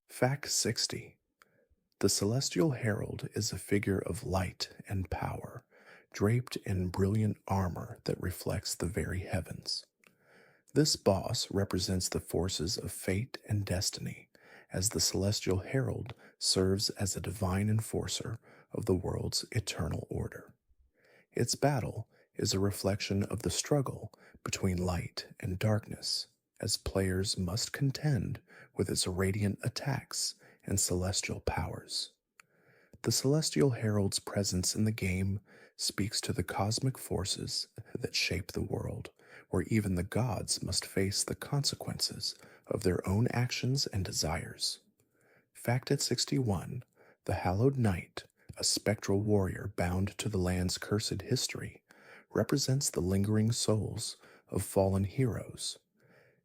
S1: Fact 60. The Celestial Herald is a figure of light and power, draped in brilliant armor that reflects the very heavens. This boss represents the forces of fate and destiny, as the Celestial Herald serves as a divine enforcer of the world's eternal order. Its battle is a reflection of the struggle between light and darkness, as players must contend with its radiant attacks and celestial powers. The Celestial Herald's presence in the game speaks to the cosmic forces that shape the world, where even the gods must face the consequences of their own actions and desires. Fact at 61. The Hallowed Knight, a spectral warrior bound to the land's cursed history, represents the lingering souls of fallen heroes.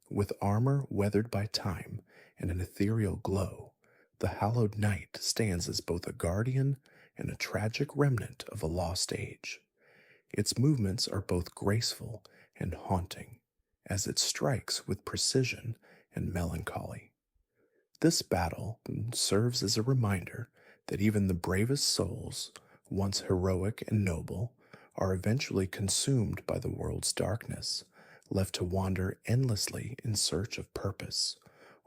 S1: With armor weathered by time and an ethereal glow, the Hallowed Knight stands as both a guardian and a tragic remnant of a lost age. Its movements are both graceful and haunting, as it strikes with precision and melancholy. This battle serves as a reminder that even the bravest souls, once heroic and noble, are eventually consumed by the world's darkness, left to wander endlessly in search of purpose,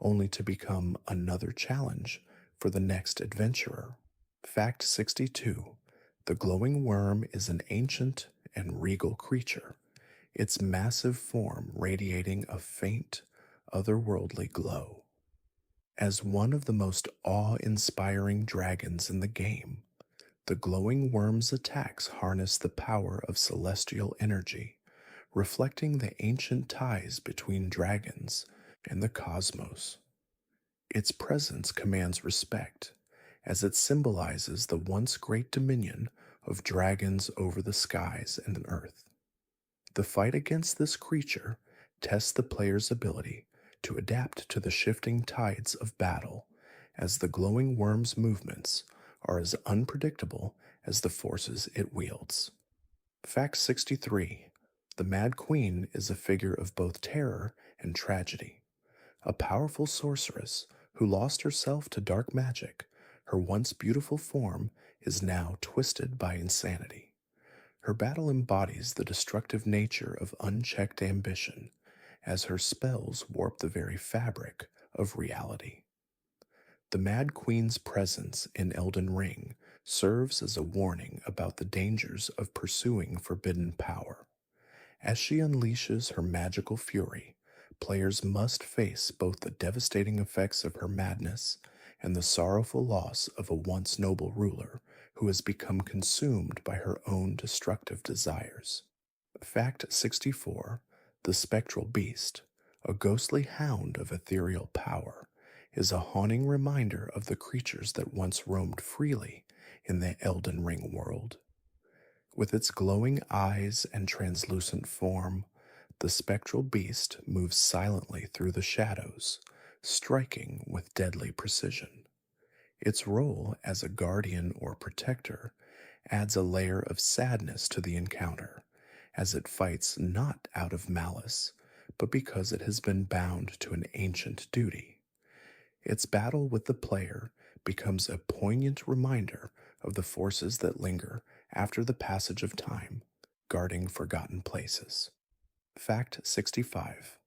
S1: only to become another challenge for the next adventurer. Fact 62. The glowing worm is an ancient and regal creature, its massive form radiating a faint, otherworldly glow. As one of the most awe-inspiring dragons in the game, the glowing worm's attacks harness the power of celestial energy, reflecting the ancient ties between dragons and the cosmos. Its presence commands respect, as it symbolizes the once great dominion of dragons over the skies and earth. The fight against this creature tests the player's ability to adapt to the shifting tides of battle, as the glowing worm's movements are as unpredictable as the forces it wields. Fact 63. The Mad Queen is a figure of both terror and tragedy. A powerful sorceress who lost herself to dark magic, her once beautiful form is now twisted by insanity. Her battle embodies the destructive nature of unchecked ambition, as her spells warp the very fabric of reality. The Mad Queen's presence in Elden Ring serves as a warning about the dangers of pursuing forbidden power. As she unleashes her magical fury, players must face both the devastating effects of her madness and the sorrowful loss of a once noble ruler who has become consumed by her own destructive desires. Fact 64. The Spectral Beast, a ghostly hound of ethereal power, is a haunting reminder of the creatures that once roamed freely in the Elden Ring world. With its glowing eyes and translucent form, the spectral beast moves silently through the shadows, striking with deadly precision. Its role as a guardian or protector adds a layer of sadness to the encounter, as it fights not out of malice, but because it has been bound to an ancient duty. Its battle with the player becomes a poignant reminder of the forces that linger after the passage of time, guarding forgotten places. Fact 65.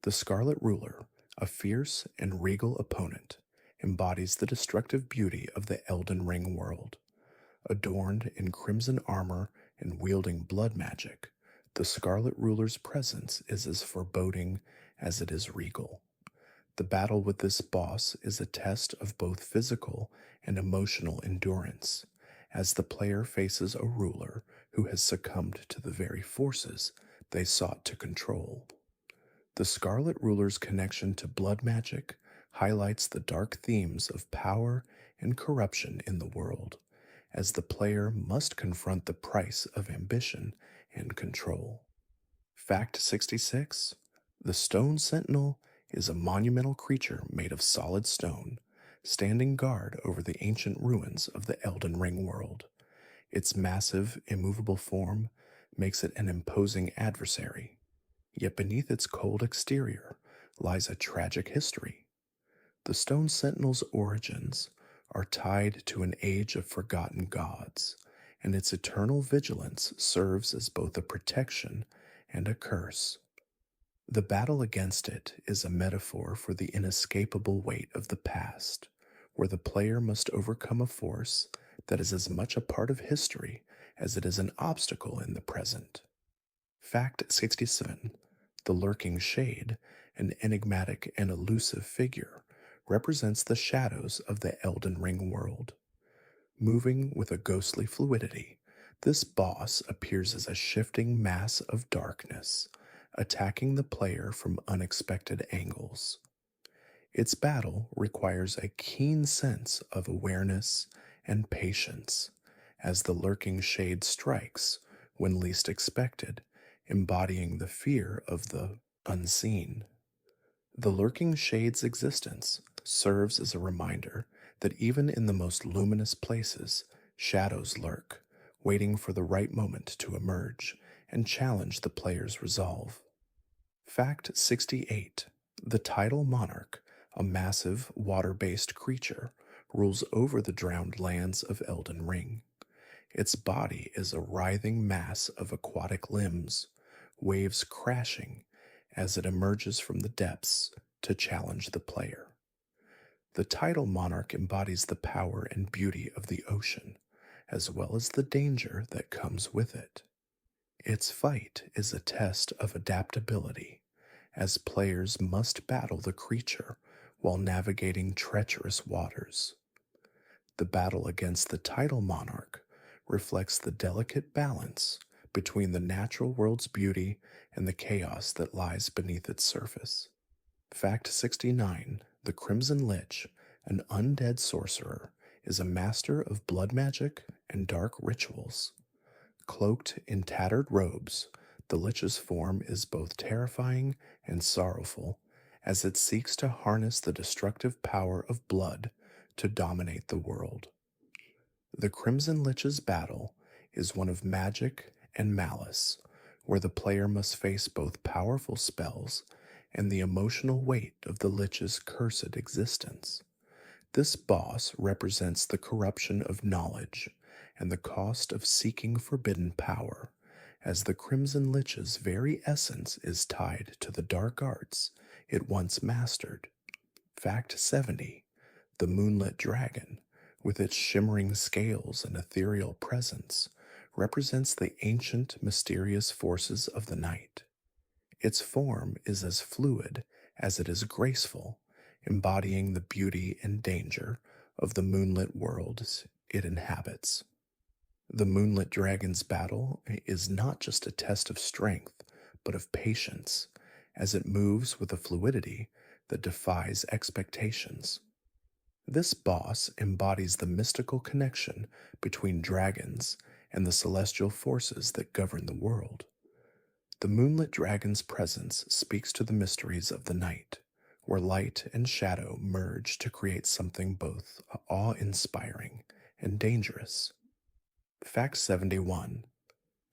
S1: The Scarlet Ruler, a fierce and regal opponent, embodies the destructive beauty of the Elden Ring world. Adorned in crimson armor and wielding blood magic, The Scarlet Ruler's presence is as foreboding as it is regal. The battle with this boss is a test of both physical and emotional endurance, as the player faces a ruler who has succumbed to the very forces they sought to control. The Scarlet Ruler's connection to blood magic highlights the dark themes of power and corruption in the world, as the player must confront the price of ambition and control. Fact 66: the Stone Sentinel is a monumental creature made of solid stone, standing guard over the ancient ruins of the Elden Ring world. Its massive, immovable form makes it an imposing adversary, yet beneath its cold exterior lies a tragic history. The Stone Sentinel's origins are tied to an age of forgotten gods, and its eternal vigilance serves as both a protection and a curse. The battle against it is a metaphor for the inescapable weight of the past, where the player must overcome a force that is as much a part of history as it is an obstacle in the present. Fact 67: the Lurking Shade, an enigmatic and elusive figure, represents the shadows of the Elden Ring world. Moving with a ghostly fluidity, this boss appears as a shifting mass of darkness, attacking the player from unexpected angles. Its battle requires a keen sense of awareness and patience, as the lurking shade strikes when least expected, embodying the fear of the unseen. The lurking shade's existence serves as a reminder that even in the most luminous places, shadows lurk, waiting for the right moment to emerge and challenge the player's resolve. Fact 68: the Tidal Monarch, a massive, water based creature, rules over the drowned lands of Elden Ring. Its body is a writhing mass of aquatic limbs, waves crashing as it emerges from the depths to challenge the player. The Tidal Monarch embodies the power and beauty of the ocean, as well as the danger that comes with it. Its fight is a test of adaptability, as players must battle the creature while navigating treacherous waters. The battle against the Tidal Monarch reflects the delicate balance between the natural world's beauty and the chaos that lies beneath its surface. Fact 69: the Crimson Lich, an undead sorcerer, is a master of blood magic and dark rituals. Cloaked in tattered robes, the Lich's form is both terrifying and sorrowful, as it seeks to harness the destructive power of blood to dominate the world. The Crimson Lich's battle is one of magic and malice, where the player must face both powerful spells and the emotional weight of the Lich's cursed existence. This boss represents the corruption of knowledge and the cost of seeking forbidden power, as the Crimson Lich's very essence is tied to the dark arts it once mastered. Fact 70: the Moonlit Dragon, with its shimmering scales and ethereal presence, represents the ancient, mysterious forces of the night. Its form is as fluid as it is graceful, embodying the beauty and danger of the moonlit worlds it inhabits. The Moonlit Dragon's battle is not just a test of strength, but of patience, as it moves with a fluidity that defies expectations. This boss embodies the mystical connection between dragons and the celestial forces that govern the world. The Moonlit Dragon's presence speaks to the mysteries of the night, where light and shadow merge to create something both awe-inspiring and dangerous. Fact 71: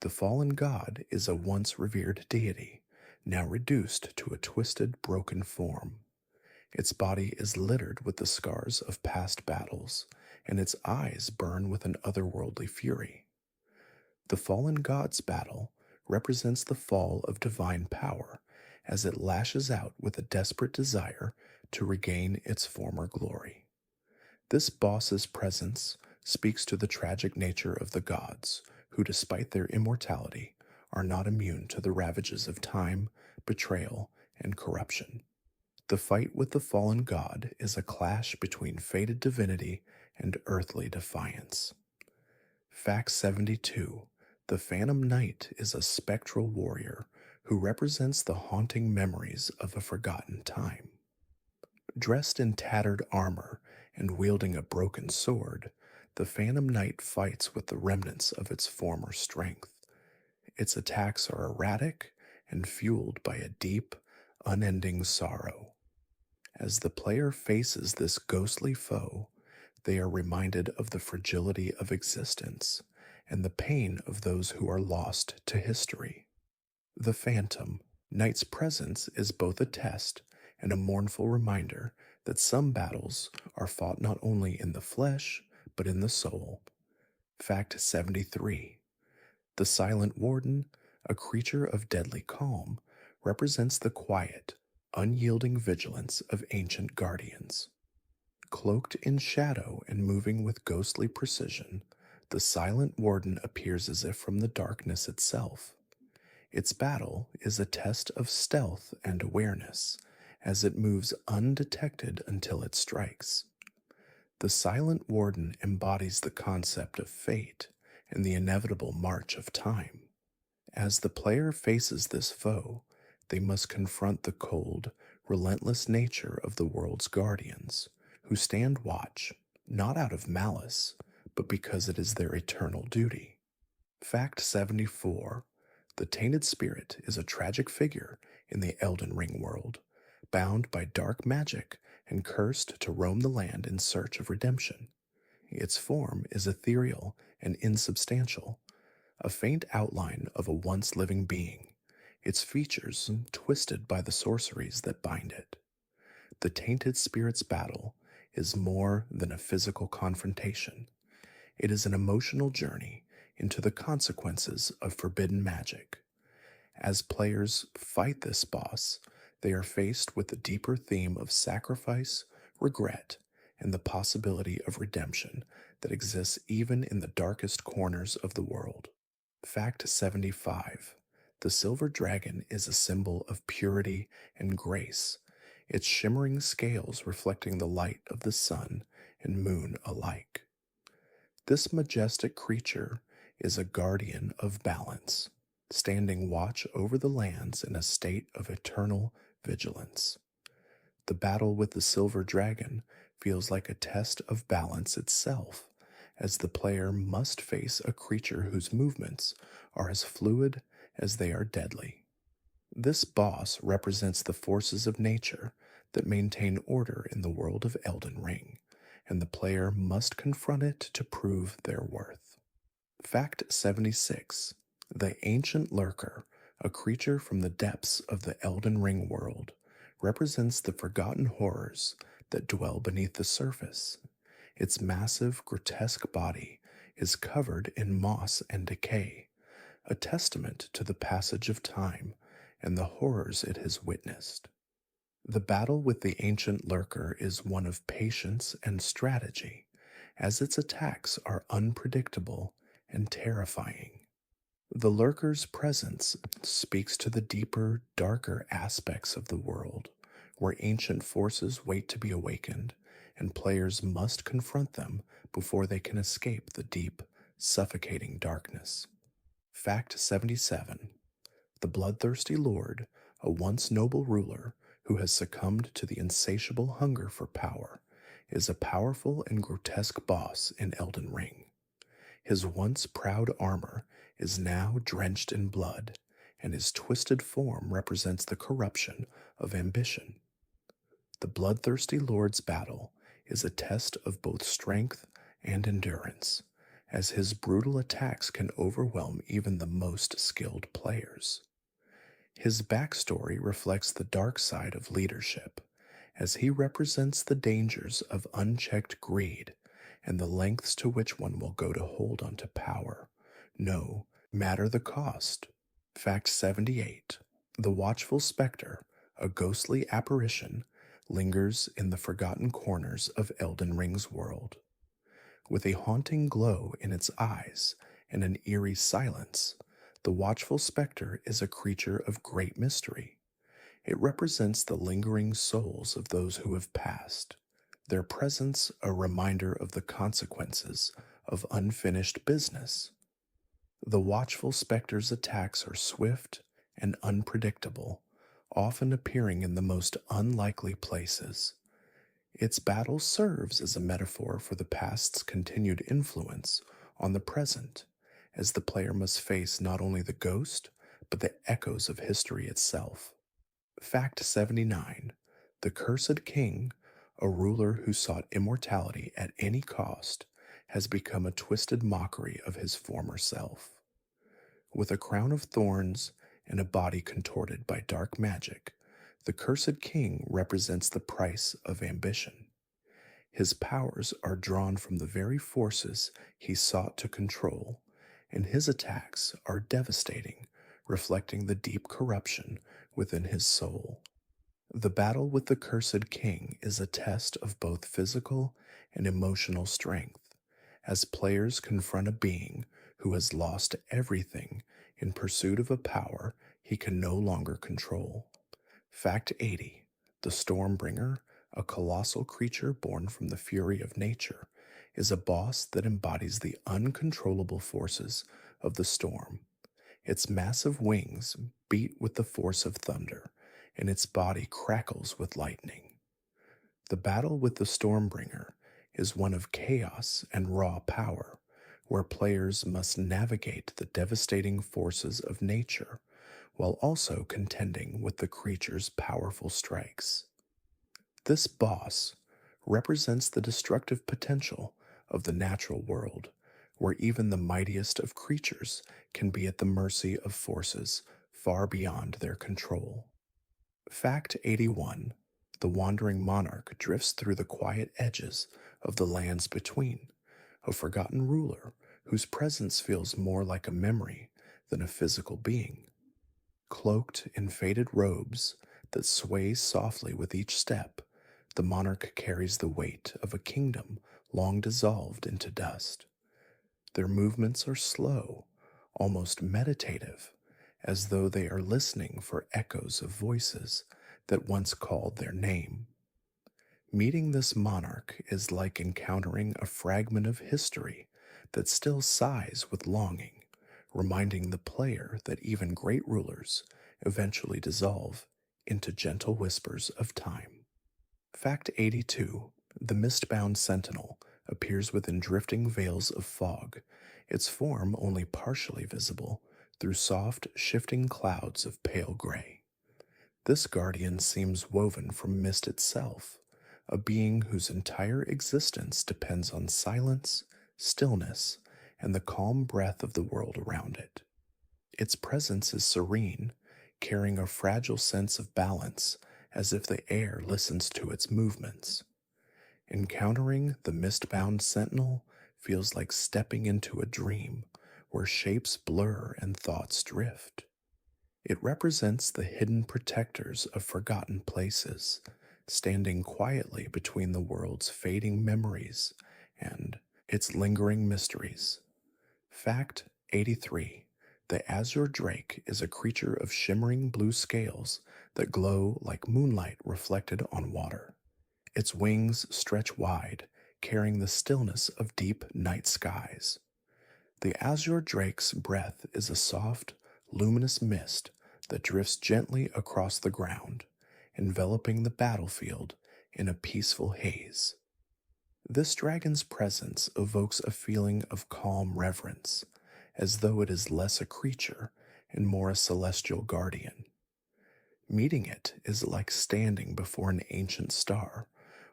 S1: the fallen god is a once revered deity, now reduced to a twisted, broken form. Its body is littered with the scars of past battles, and its eyes burn with an otherworldly fury. The fallen god's battle represents the fall of divine power, as it lashes out with a desperate desire to regain its former glory. This boss's presence speaks to the tragic nature of the gods, who, despite their immortality, are not immune to the ravages of time, betrayal, and corruption. The fight with the fallen god is a clash between fated divinity and earthly defiance. Fact 72. The Phantom Knight is a spectral warrior who represents the haunting memories of a forgotten time. Dressed in tattered armor and wielding a broken sword, the Phantom Knight fights with the remnants of its former strength. Its attacks are erratic and fueled by a deep, unending sorrow. As the player faces this ghostly foe, they are reminded of the fragility of existence and the pain of those who are lost to history. The Phantom Knight's presence is both a test and a mournful reminder that some battles are fought not only in the flesh, but in the soul. Fact 73. The Silent Warden, a creature of deadly calm, represents the quiet, unyielding vigilance of ancient guardians. Cloaked in shadow and moving with ghostly precision, the Silent Warden appears as if from the darkness itself. Its battle is a test of stealth and awareness, as it moves undetected until it strikes. The Silent Warden embodies the concept of fate and the inevitable march of time. As the player faces this foe, they must confront the cold, relentless nature of the world's guardians, who stand watch, not out of malice, but because it is their eternal duty. Fact 74. The Tainted Spirit is a tragic figure in the Elden Ring world, bound by dark magic and cursed to roam the land in search of redemption. Its form is ethereal and insubstantial, a faint outline of a once living being, its features twisted by the sorceries that bind it. The Tainted Spirit's battle is more than a physical confrontation. It is an emotional journey into the consequences of forbidden magic. As players fight this boss, they are faced with the deeper theme of sacrifice, regret, and the possibility of redemption that exists even in the darkest corners of the world. Fact 75. The Silver Dragon is a symbol of purity and grace, its shimmering scales reflecting the light of the sun and moon alike. This majestic creature is a guardian of balance, standing watch over the lands in a state of eternal vigilance. The battle with the Silver Dragon feels like a test of balance itself, as the player must face a creature whose movements are as fluid as they are deadly. This boss represents the forces of nature that maintain order in the world of Elden Ring, and the player must confront it to prove their worth. Fact 76. The Ancient Lurker, a creature from the depths of the Elden Ring world, represents the forgotten horrors that dwell beneath the surface. Its massive, grotesque body is covered in moss and decay, a testament to the passage of time and the horrors it has witnessed. The battle with the Ancient Lurker is one of patience and strategy, as its attacks are unpredictable and terrifying. The Lurker's presence speaks to the deeper, darker aspects of the world, where ancient forces wait to be awakened, and players must confront them before they can escape the deep, suffocating darkness. Fact 77. The Bloodthirsty Lord, a once noble ruler who has succumbed to the insatiable hunger for power, is a powerful and grotesque boss in Elden Ring. His once proud armor is now drenched in blood, and his twisted form represents the corruption of ambition. The Bloodthirsty Lord's battle is a test of both strength and endurance, as his brutal attacks can overwhelm even the most skilled players. His backstory reflects the dark side of leadership, as he represents the dangers of unchecked greed and the lengths to which one will go to hold onto power, no matter the cost. Fact 78. The Watchful Spectre, a ghostly apparition, lingers in the forgotten corners of Elden Ring's world. With a haunting glow in its eyes and an eerie silence, The watchful specter is a creature of great mystery. It represents the lingering souls of those who have passed, their presence a reminder of the consequences of unfinished business. The watchful specter's attacks are swift and unpredictable, often appearing in the most unlikely places. Its battle serves as a metaphor for the past's continued influence on the present, as the player must face not only the ghost, but the echoes of history itself. Fact 79: the Cursed King, a ruler who sought immortality at any cost, has become a twisted mockery of his former self. With a crown of thorns and a body contorted by dark magic, the Cursed King represents the price of ambition. His powers are drawn from the very forces he sought to control, and his attacks are devastating, reflecting the deep corruption within his soul. The battle with the Cursed King is a test of both physical and emotional strength, as players confront a being who has lost everything in pursuit of a power he can no longer control. Fact 80: the Stormbringer, a colossal creature born from the fury of nature, is a boss that embodies the uncontrollable forces of the storm. Its massive wings beat with the force of thunder, and its body crackles with lightning. The battle with the Stormbringer is one of chaos and raw power, where players must navigate the devastating forces of nature while also contending with the creature's powerful strikes. This boss represents the destructive potential of the natural world, where even the mightiest of creatures can be at the mercy of forces far beyond their control. Fact 81: the Wandering Monarch drifts through the quiet edges of the lands between, a forgotten ruler whose presence feels more like a memory than a physical being. Cloaked in faded robes that sway softly with each step, the monarch carries the weight of a kingdom long dissolved into dust. Their movements are slow, almost meditative, as though they are listening for echoes of voices that once called their name. Meeting this monarch is like encountering a fragment of history that still sighs with longing, reminding the player that even great rulers eventually dissolve into gentle whispers of time. Fact 82: the mist-bound sentinel appears within drifting veils of fog, its form only partially visible through soft, shifting clouds of pale gray. This guardian seems woven from mist itself, a being whose entire existence depends on silence, stillness, and the calm breath of the world around it. Its presence is serene, carrying a fragile sense of balance, as if the air listens to its movements. Encountering the mist-bound sentinel feels like stepping into a dream where shapes blur and thoughts drift. It represents the hidden protectors of forgotten places, standing quietly between the world's fading memories and its lingering mysteries. Fact 83: the azure drake is a creature of shimmering blue scales that glow like moonlight reflected on water. Its wings stretch wide, carrying the stillness of deep night skies. The azure drake's breath is a soft, luminous mist that drifts gently across the ground, enveloping the battlefield in a peaceful haze. This dragon's presence evokes a feeling of calm reverence, as though it is less a creature and more a celestial guardian. Meeting it is like standing before an ancient star,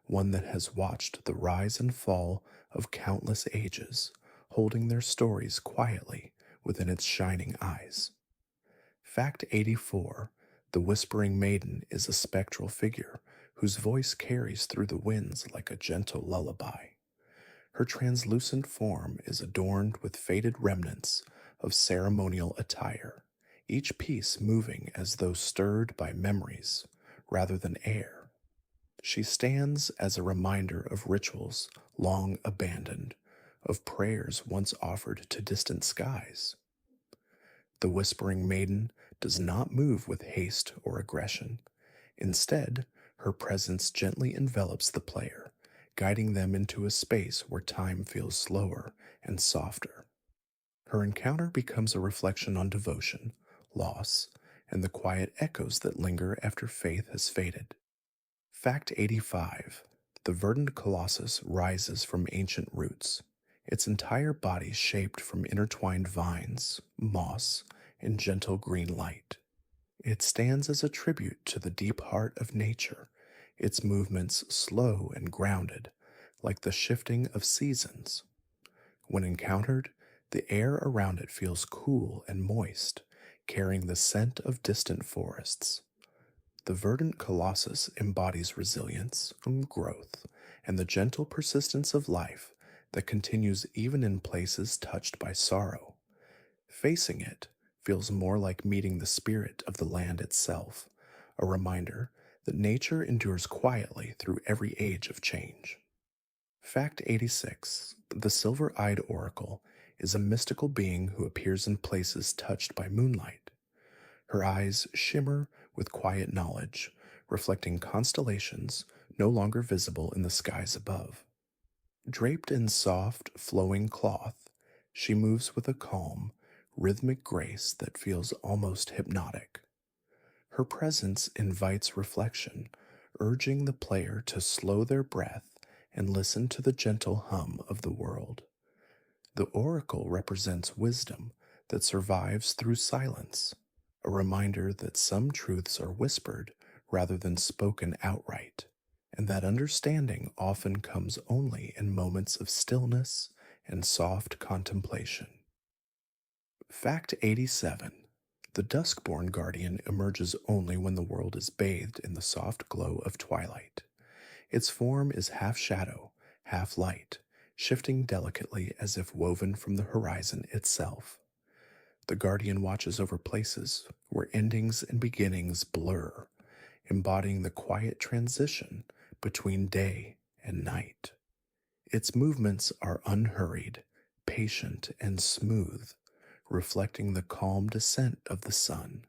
S1: one that has watched the rise and fall of countless ages, holding their stories quietly within its shining eyes. Fact 84: the Whispering Maiden is a spectral figure whose voice carries through the winds like a gentle lullaby. Her translucent form is adorned with faded remnants of ceremonial attire, each piece moving as though stirred by memories rather than air. She stands as a reminder of rituals long abandoned, of prayers once offered to distant skies. The whispering maiden does not move with haste or aggression. Instead, her presence gently envelops the player, guiding them into a space where time feels slower and softer. Her encounter becomes a reflection on devotion, loss, and the quiet echoes that linger after faith has faded. Fact 85. The verdant colossus rises from ancient roots, its entire body shaped from intertwined vines, moss, and gentle green light. It stands as a tribute to the deep heart of nature, its movements slow and grounded, like the shifting of seasons. When encountered, the air around it feels cool and moist, carrying the scent of distant forests. The verdant colossus embodies resilience, growth, and the gentle persistence of life that continues even in places touched by sorrow. Facing it feels more like meeting the spirit of the land itself, a reminder that nature endures quietly through every age of change. Fact 86. The silver eyed oracle is a mystical being who appears in places touched by moonlight. Her eyes shimmer with quiet knowledge, reflecting constellations no longer visible in the skies above. Draped in soft, flowing cloth, she moves with a calm, rhythmic grace that feels almost hypnotic. Her presence invites reflection, urging the player to slow their breath and listen to the gentle hum of the world. The oracle represents wisdom that survives through silence, a reminder that some truths are whispered rather than spoken outright, and that understanding often comes only in moments of stillness and soft contemplation. Fact 87. The duskborn guardian emerges only when the world is bathed in the soft glow of twilight. Its form is half shadow, half light, shifting delicately as if woven from the horizon itself. The guardian watches over places where endings and beginnings blur, embodying the quiet transition between day and night. Its movements are unhurried, patient, and smooth, reflecting the calm descent of the sun.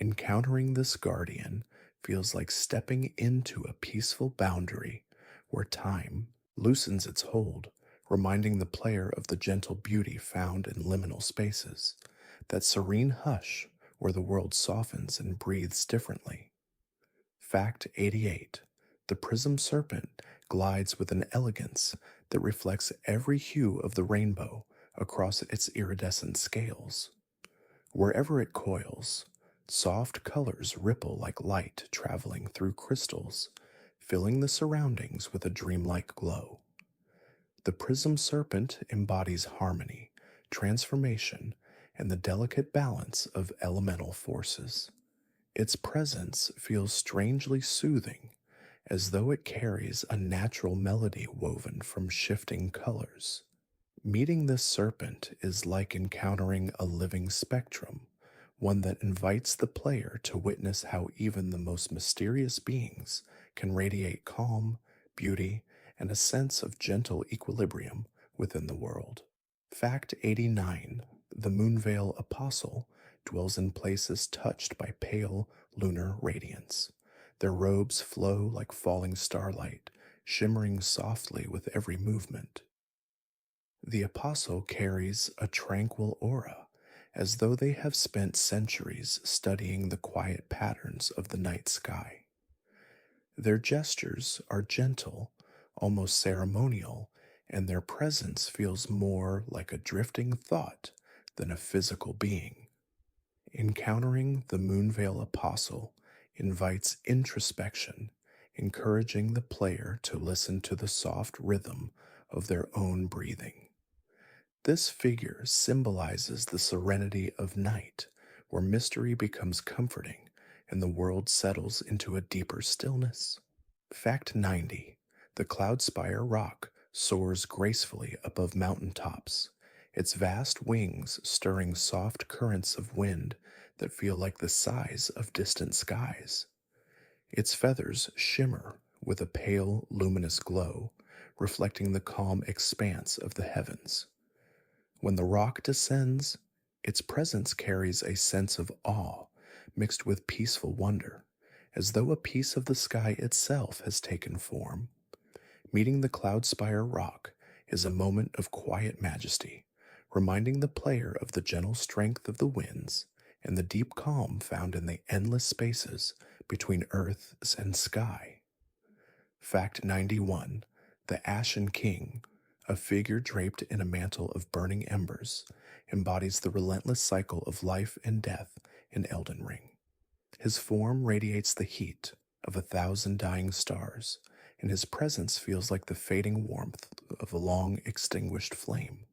S1: Encountering this guardian feels like stepping into a peaceful boundary where time loosens its hold, reminding the player of the gentle beauty found in liminal spaces, that serene hush where the world softens and breathes differently. Fact 88. The prism serpent glides with an elegance that reflects every hue of the rainbow across its iridescent scales. Wherever it coils, soft colors ripple like light traveling through crystals, filling the surroundings with a dreamlike glow. The prism serpent embodies harmony, transformation, and the delicate balance of elemental forces. Its presence feels strangely soothing, as though it carries a natural melody woven from shifting colors. Meeting this serpent is like encountering a living spectrum, one that invites the player to witness how even the most mysterious beings can radiate calm, beauty, and a sense of gentle equilibrium within the world. Fact 89. The Moonveil Apostle dwells in places touched by pale lunar radiance. Their robes flow like falling starlight, shimmering softly with every movement. The apostle carries a tranquil aura, as though they have spent centuries studying the quiet patterns of the night sky. Their gestures are gentle, almost ceremonial, and their presence feels more like a drifting thought than a physical being. Encountering the Moonveil Apostle invites introspection, encouraging the player to listen to the soft rhythm of their own breathing. This figure symbolizes the serenity of night, where mystery becomes comforting and the world settles into a deeper stillness. Fact 90. The Cloudspire Rock soars gracefully above mountain tops, its vast wings stirring soft currents of wind that feel like the size of distant skies. Its feathers shimmer with a pale, luminous glow, reflecting the calm expanse of the heavens. When the rock descends, Its presence carries a sense of awe mixed with peaceful wonder, as though a piece of the sky itself has taken form. Meeting the Cloudspire Rock is a moment of quiet majesty, reminding the player of the gentle strength of the winds and the deep calm found in the endless spaces between earth and sky. Fact 91: The Ashen King, a figure draped in a mantle of burning embers, embodies the relentless cycle of life and death in Elden Ring. His form radiates the heat of 1,000 dying stars, and his presence feels like the fading warmth of a long extinguished flame.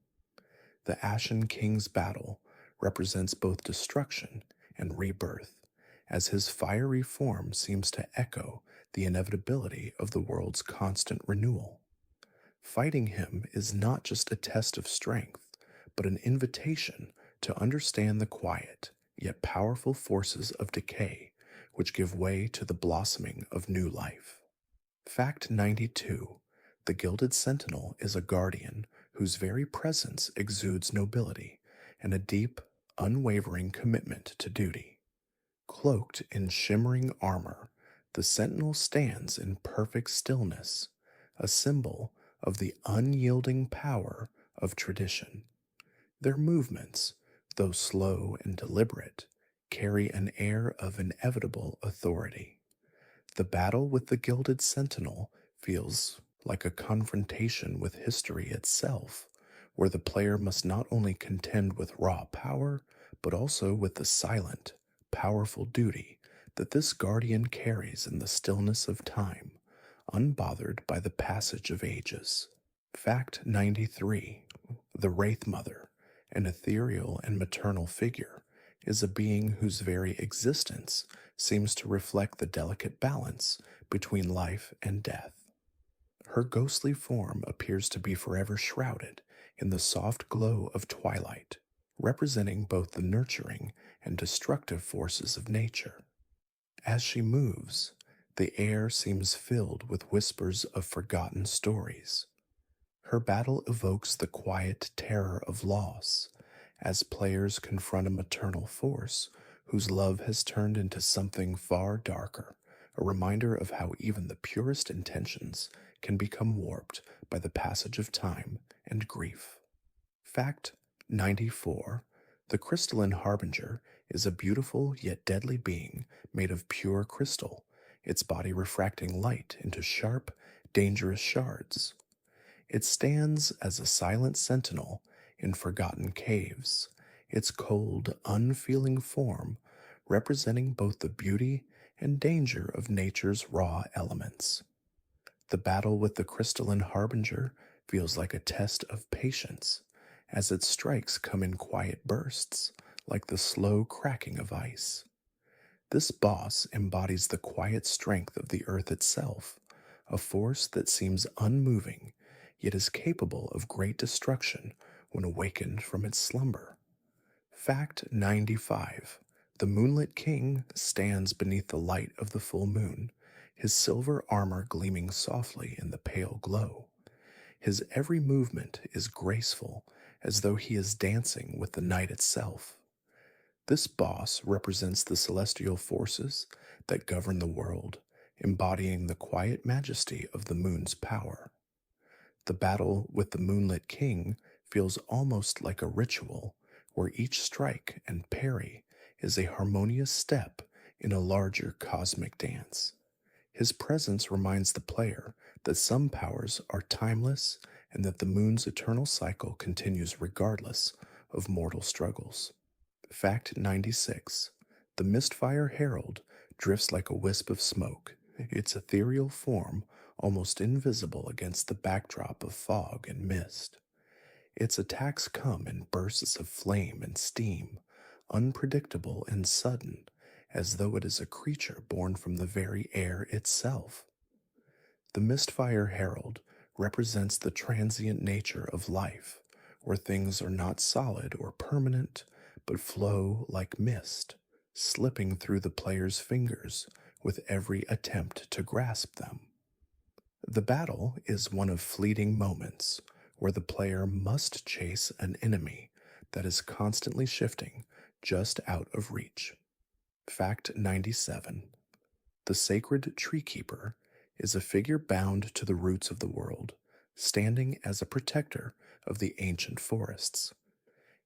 S1: The Ashen King's battle represents both destruction and rebirth, as his fiery form seems to echo the inevitability of the world's constant renewal. Fighting him is not just a test of strength, but an invitation to understand the quiet yet powerful forces of decay which give way to the blossoming of new life. Fact 92: The Gilded Sentinel is a guardian whose very presence exudes nobility and a deep, unwavering commitment to duty. Cloaked in shimmering armor, the sentinel stands in perfect stillness, a symbol of the unyielding power of tradition. Their movements, though slow and deliberate, carry an air of inevitable authority. The battle with the Gilded Sentinel feels like a confrontation with history itself, where the player must not only contend with raw power, but also with the silent, powerful duty that this guardian carries in the stillness of time, unbothered by the passage of ages. Fact 93: The Wraith Mother, an ethereal and maternal figure, is a being whose very existence seems to reflect the delicate balance between life and death. Her ghostly form appears to be forever shrouded in the soft glow of twilight, representing both the nurturing and destructive forces of nature. As she moves, the air seems filled with whispers of forgotten stories. Her battle evokes the quiet terror of loss, as players confront a maternal force whose love has turned into something far darker, a reminder of how even the purest intentions can become warped by the passage of time and grief. Fact 94: The Crystalline Harbinger is a beautiful yet deadly being made of pure crystal, its body refracting light into sharp, dangerous shards. It stands as a silent sentinel in forgotten caves, its cold, unfeeling form representing both the beauty and danger of nature's raw elements. The battle with the Crystalline Harbinger feels like a test of patience, as its strikes come in quiet bursts, like the slow cracking of ice. This boss embodies the quiet strength of the earth itself, a force that seems unmoving, yet is capable of great destruction when awakened from its slumber. Fact 95: The Moonlit King stands beneath the light of the full moon, his silver armor gleaming softly in the pale glow. His every movement is graceful, as though he is dancing with the night itself. This boss represents the celestial forces that govern the world, embodying the quiet majesty of the moon's power. The battle with the Moonlit King feels almost like a ritual, where each strike and parry is a harmonious step in a larger cosmic dance. His presence reminds the player that some powers are timeless and that the moon's eternal cycle continues regardless of mortal struggles. Fact 96: The Mistfire Herald drifts like a wisp of smoke, its ethereal form almost invisible against the backdrop of fog and mist. Its attacks come in bursts of flame and steam, unpredictable and sudden, as though it is a creature born from the very air itself. The Mistfire Herald represents the transient nature of life, where things are not solid or permanent, but flow like mist, slipping through the player's fingers with every attempt to grasp them. The battle is one of fleeting moments, where the player must chase an enemy, that is constantly shifting just out of reach. Fact 97. The sacred tree keeper is a figure bound to the roots of the world, standing as a protector of the ancient forests.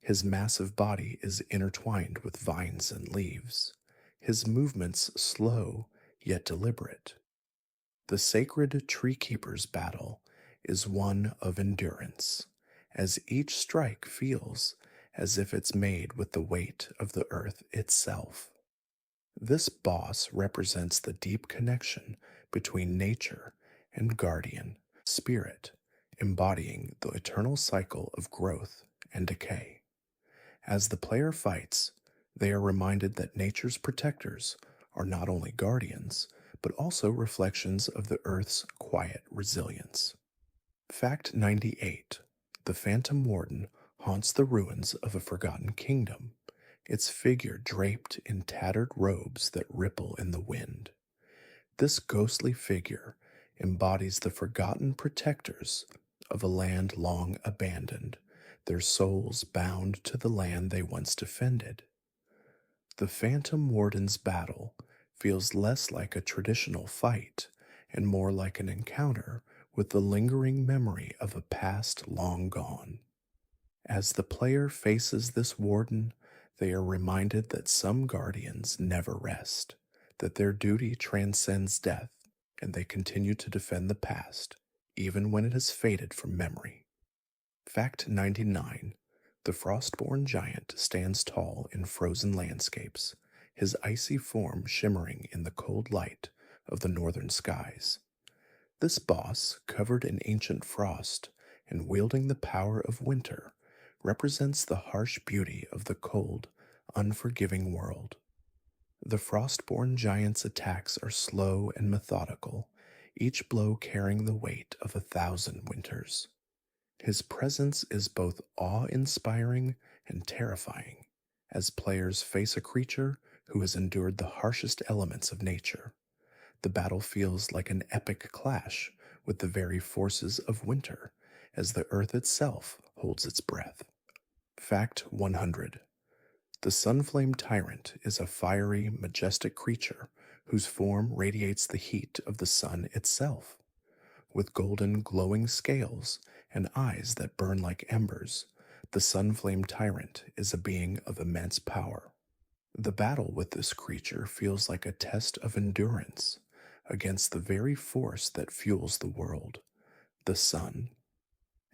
S1: His massive body is intertwined with vines and leaves, his movements slow yet deliberate. The sacred tree keeper's battle is one of endurance, as each strike feels as if it's made with the weight of the earth itself. This boss represents the deep connection between nature and guardian spirit, embodying the eternal cycle of growth and decay. As the player fights, they are reminded that nature's protectors are not only guardians, but also reflections of the Earth's quiet resilience. Fact 98. The Phantom Warden haunts the ruins of a forgotten kingdom, its figure draped in tattered robes that ripple in the wind. This ghostly figure embodies the forgotten protectors of a land long abandoned, their souls bound to the land they once defended. The Phantom Warden's battle feels less like a traditional fight and more like an encounter with the lingering memory of a past long gone. As the player faces this warden, they are reminded that some guardians never rest, that their duty transcends death, and they continue to defend the past, even when it has faded from memory. Fact 99. The Frostborn giant stands tall in frozen landscapes, his icy form shimmering in the cold light of the northern skies. This boss, covered in ancient frost and wielding the power of winter, represents the harsh beauty of the cold, unforgiving world. The Frostborn giant's attacks are slow and methodical, each blow carrying the weight of 1,000 winters. His presence is both awe-inspiring and terrifying, as players face a creature who has endured the harshest elements of nature. The battle feels like an epic clash with the very forces of winter, as the earth itself holds its breath. Fact 100. The Sunflame Tyrant is a fiery, majestic creature whose form radiates the heat of the sun itself. With golden, glowing scales and eyes that burn like embers, the Sunflame Tyrant is a being of immense power. The battle with this creature feels like a test of endurance against the very force that fuels the world, the sun.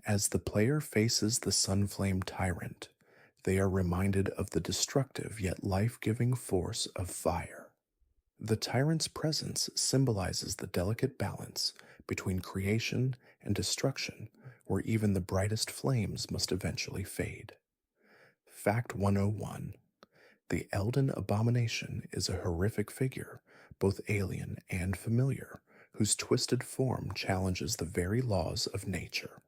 S1: As the player faces the Sunflame Tyrant, they are reminded of the destructive yet life-giving force of fire. The tyrant's presence symbolizes the delicate balance between creation and destruction, where even the brightest flames must eventually fade. Fact 101. The Elden abomination is a horrific figure, both alien and familiar, whose twisted form challenges the very laws of nature.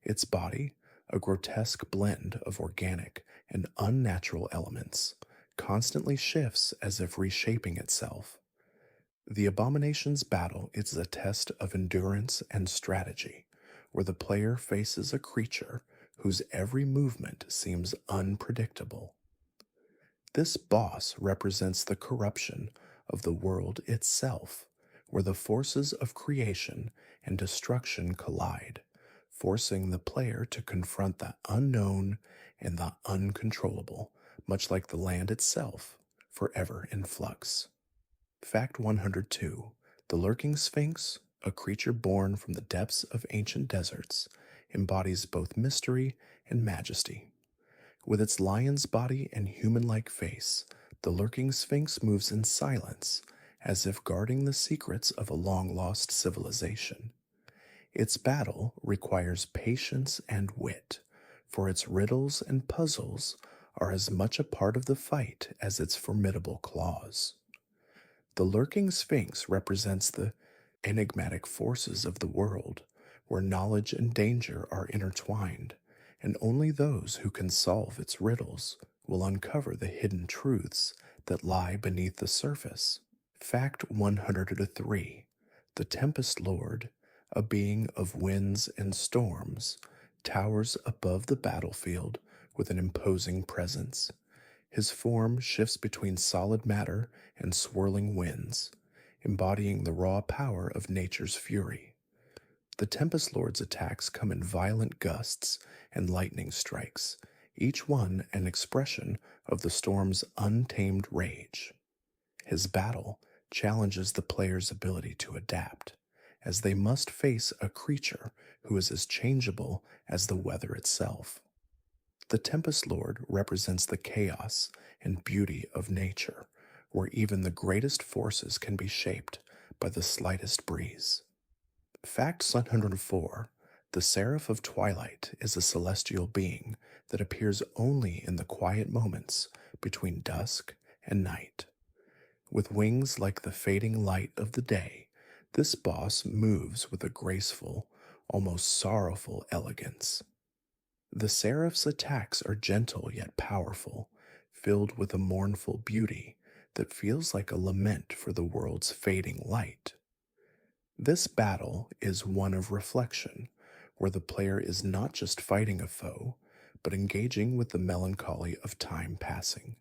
S1: Its body, a grotesque blend of organic and unnatural elements, constantly shifts as if reshaping itself. The abomination's battle is a test of endurance and strategy, where the player faces a creature whose every movement seems unpredictable. This boss represents the corruption of the world itself, where the forces of creation and destruction collide, forcing the player to confront the unknown and the uncontrollable, much like the land itself, forever in flux. Fact 102. The Lurking Sphinx, a creature born from the depths of ancient deserts, embodies both mystery and majesty. With its lion's body and human-like face, the Lurking Sphinx moves in silence, as if guarding the secrets of a long-lost civilization. Its battle requires patience and wit, for its riddles and puzzles are as much a part of the fight as its formidable claws. The Lurking Sphinx represents the enigmatic forces of the world, where knowledge and danger are intertwined, and only those who can solve its riddles will uncover the hidden truths that lie beneath the surface. Fact 103. The Tempest Lord, a being of winds and storms, towers above the battlefield with an imposing presence. His form shifts between solid matter and swirling winds, embodying the raw power of nature's fury. The Tempest Lord's attacks come in violent gusts and lightning strikes, each one an expression of the storm's untamed rage. His battle challenges the player's ability to adapt, as they must face a creature who is as changeable as the weather itself. The Tempest Lord represents the chaos and beauty of nature, where even the greatest forces can be shaped by the slightest breeze. Fact 104: the Seraph of Twilight is a celestial being that appears only in the quiet moments between dusk and night. With wings like the fading light of the day, this boss moves with a graceful, almost sorrowful elegance. The Seraph's attacks are gentle yet powerful, filled with a mournful beauty that feels like a lament for the world's fading light. This battle is one of reflection, where the player is not just fighting a foe, but engaging with the melancholy of time passing.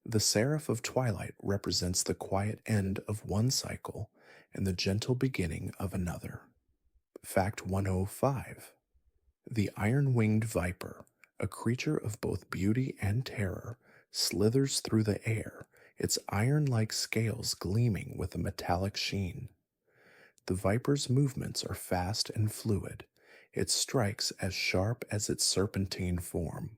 S1: The Seraph of Twilight represents the quiet end of one cycle and the gentle beginning of another. Fact 105: the iron-winged viper, a creature of both beauty and terror, slithers through the air, its iron-like scales gleaming with a metallic sheen. The viper's movements are fast and fluid, its strikes as sharp as its serpentine form.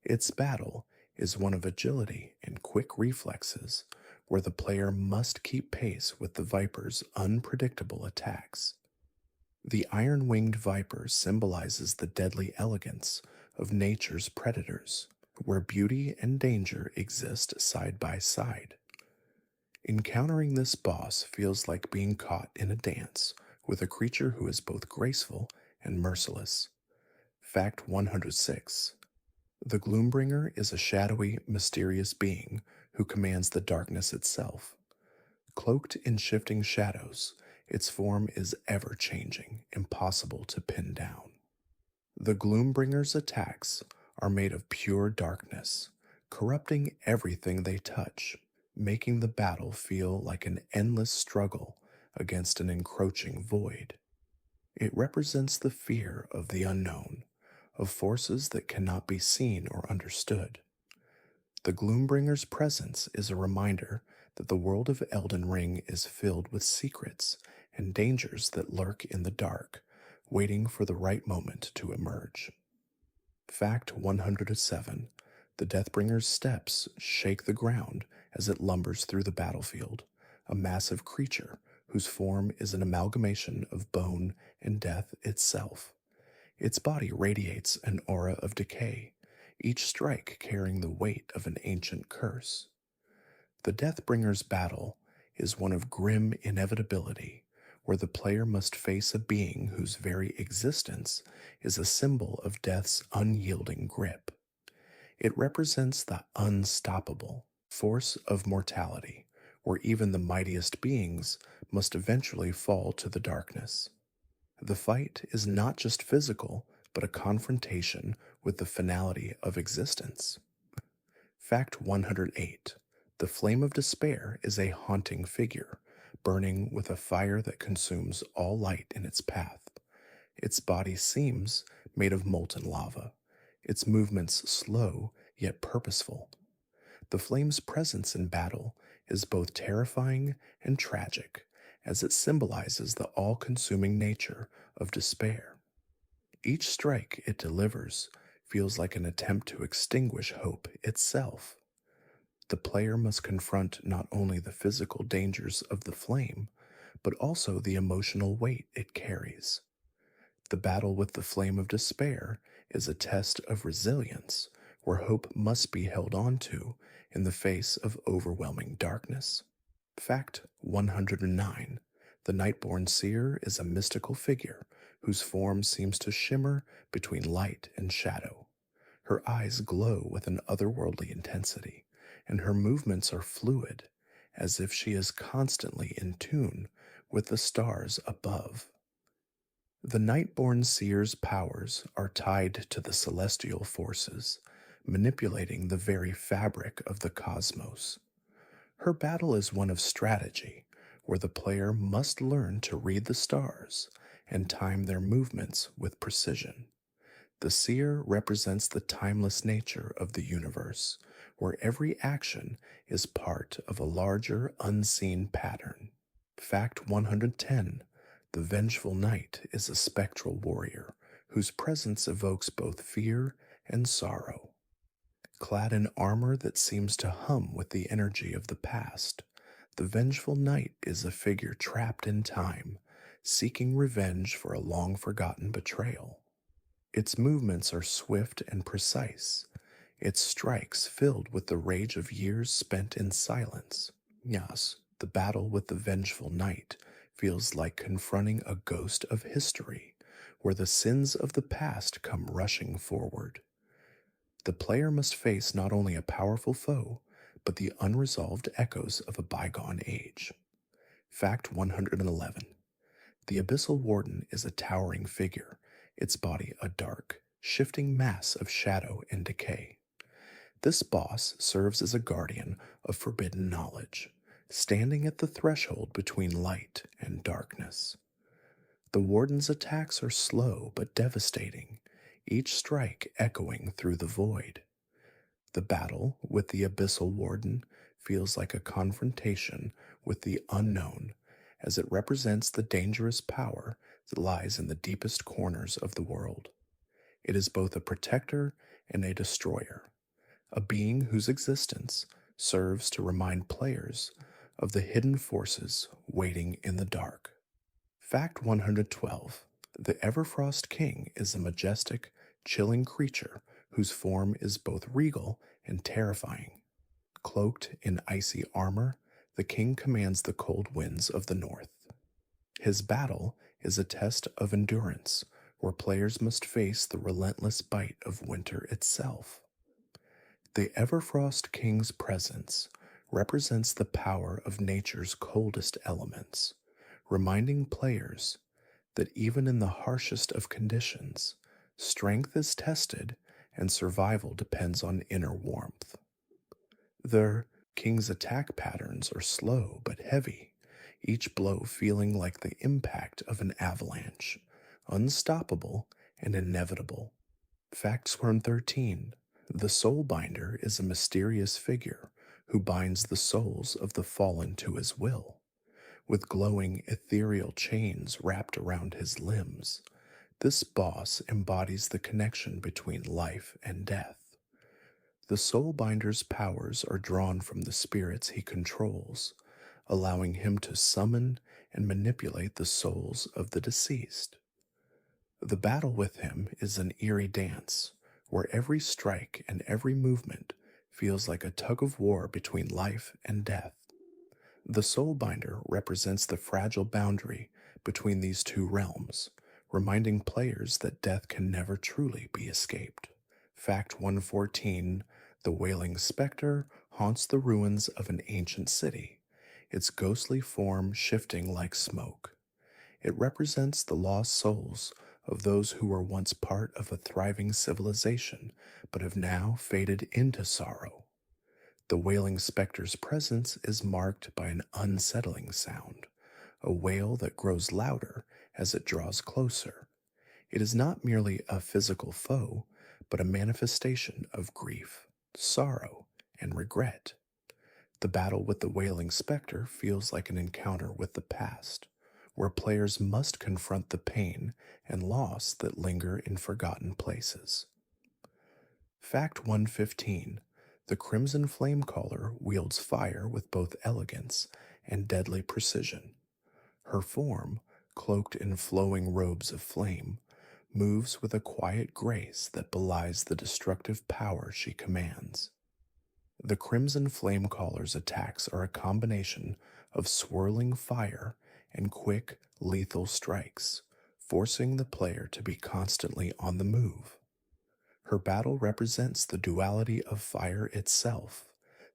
S1: Its battle is one of agility and quick reflexes, where the player must keep pace with the viper's unpredictable attacks. The iron-winged viper symbolizes the deadly elegance of nature's predators, where beauty and danger exist side by side. Encountering this boss feels like being caught in a dance with a creature who is both graceful and merciless. Fact 106: the Gloombringer is a shadowy, mysterious being who commands the darkness itself. Cloaked in shifting shadows, its form is ever-changing, impossible to pin down. The Gloombringer's attacks are made of pure darkness, corrupting everything they touch, making the battle feel like an endless struggle against an encroaching void. It represents the fear of the unknown, of forces that cannot be seen or understood. The Gloombringer's presence is a reminder that the world of Elden Ring is filled with secrets and dangers that lurk in the dark, waiting for the right moment to emerge. Fact 107: the Deathbringer's steps shake the ground as it lumbers through the battlefield, a massive creature whose form is an amalgamation of bone and death itself. Its body radiates an aura of decay, each strike carrying the weight of an ancient curse. The Deathbringer's battle is one of grim inevitability, where the player must face a being whose very existence is a symbol of death's unyielding grip. It represents the unstoppable force of mortality, where even the mightiest beings must eventually fall to the darkness. The fight is not just physical, but a confrontation with the finality of existence. Fact 108: the Flame of Despair is a haunting figure, burning with a fire that consumes all light in its path. Its body seems made of molten lava, its movements slow yet purposeful. The flame's presence in battle is both terrifying and tragic, as it symbolizes the all-consuming nature of despair. Each strike it delivers feels like an attempt to extinguish hope itself. The player must confront not only the physical dangers of the flame, but also the emotional weight it carries. The battle with the Flame of Despair is a test of resilience, where hope must be held on to in the face of overwhelming darkness. Fact 109: the Nightborn Seer is a mystical figure whose form seems to shimmer between light and shadow. Her eyes glow with an otherworldly intensity, and her movements are fluid, as if she is constantly in tune with the stars above. The Nightborn Seer's powers are tied to the celestial forces, manipulating the very fabric of the cosmos. Her battle is one of strategy, where the player must learn to read the stars and time their movements with precision. The seer represents the timeless nature of the universe, where every action is part of a larger unseen pattern. Fact 110: the vengeful knight is a spectral warrior whose presence evokes both fear and sorrow. Clad in armor that seems to hum with the energy of the past, the vengeful knight is a figure trapped in time, seeking revenge for a long forgotten betrayal. Its movements are swift and precise, its strikes filled with the rage of years spent in silence. Yes, the battle with the vengeful knight feels like confronting a ghost of history, where the sins of the past come rushing forward. The player must face not only a powerful foe, but the unresolved echoes of a bygone age. Fact 111: the Abyssal Warden is a towering figure, its body a dark, shifting mass of shadow and decay. This boss serves as a guardian of forbidden knowledge, standing at the threshold between light and darkness. The Warden's attacks are slow but devastating, each strike echoing through the void. The battle with the Abyssal Warden feels like a confrontation with the unknown, as it represents the dangerous power that lies in the deepest corners of the world. It is both a protector and a destroyer, a being whose existence serves to remind players of the hidden forces waiting in the dark. Fact 112: the Everfrost King is a majestic, chilling creature whose form is both regal and terrifying. Cloaked in icy armor, the king commands the cold winds of the north. His battle is a test of endurance, where players must face the relentless bite of winter itself. The Everfrost King's presence represents the power of nature's coldest elements, reminding players that even in the harshest of conditions, strength is tested and survival depends on inner warmth. The king's attack patterns are slow but heavy, each blow feeling like the impact of an avalanche, unstoppable and inevitable. Fact 113: the Soulbinder is a mysterious figure who binds the souls of the fallen to his will. With glowing ethereal chains wrapped around his limbs, this boss embodies the connection between life and death. The Soulbinder's powers are drawn from the spirits he controls, allowing him to summon and manipulate the souls of the deceased. The battle with him is an eerie dance, where every strike and every movement feels like a tug of war between life and death. The Soulbinder represents the fragile boundary between these two realms, reminding players that death can never truly be escaped. Fact 114: the Wailing Spectre haunts the ruins of an ancient city, its ghostly form shifting like smoke. It represents the lost souls of those who were once part of a thriving civilization but have now faded into sorrow. The Wailing Spectre's presence is marked by an unsettling sound, a wail that grows louder as it draws closer. It is not merely a physical foe, but a manifestation of grief, sorrow, and regret. The battle with the Wailing Spectre feels like an encounter with the past, where players must confront the pain and loss that linger in forgotten places. Fact 115: the Crimson Flamecaller wields fire with both elegance and deadly precision. Her form, cloaked in flowing robes of flame, moves with a quiet grace that belies the destructive power she commands. The Crimson Flamecaller's attacks are a combination of swirling fire and quick, lethal strikes, forcing the player to be constantly on the move. Her battle represents the duality of fire itself,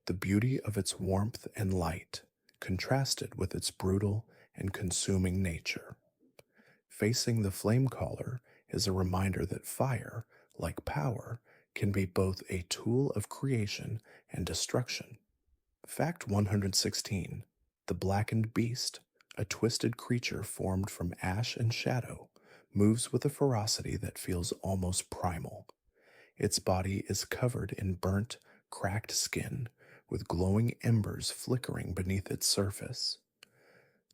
S1: the beauty of its warmth and light, contrasted with its brutal and consuming nature. Facing the flame caller is a reminder that fire, like power, can be both a tool of creation and destruction. Fact 116. The blackened beast, a twisted creature formed from ash and shadow, moves with a ferocity that feels almost primal. Its body is covered in burnt, cracked skin, with glowing embers flickering beneath its surface.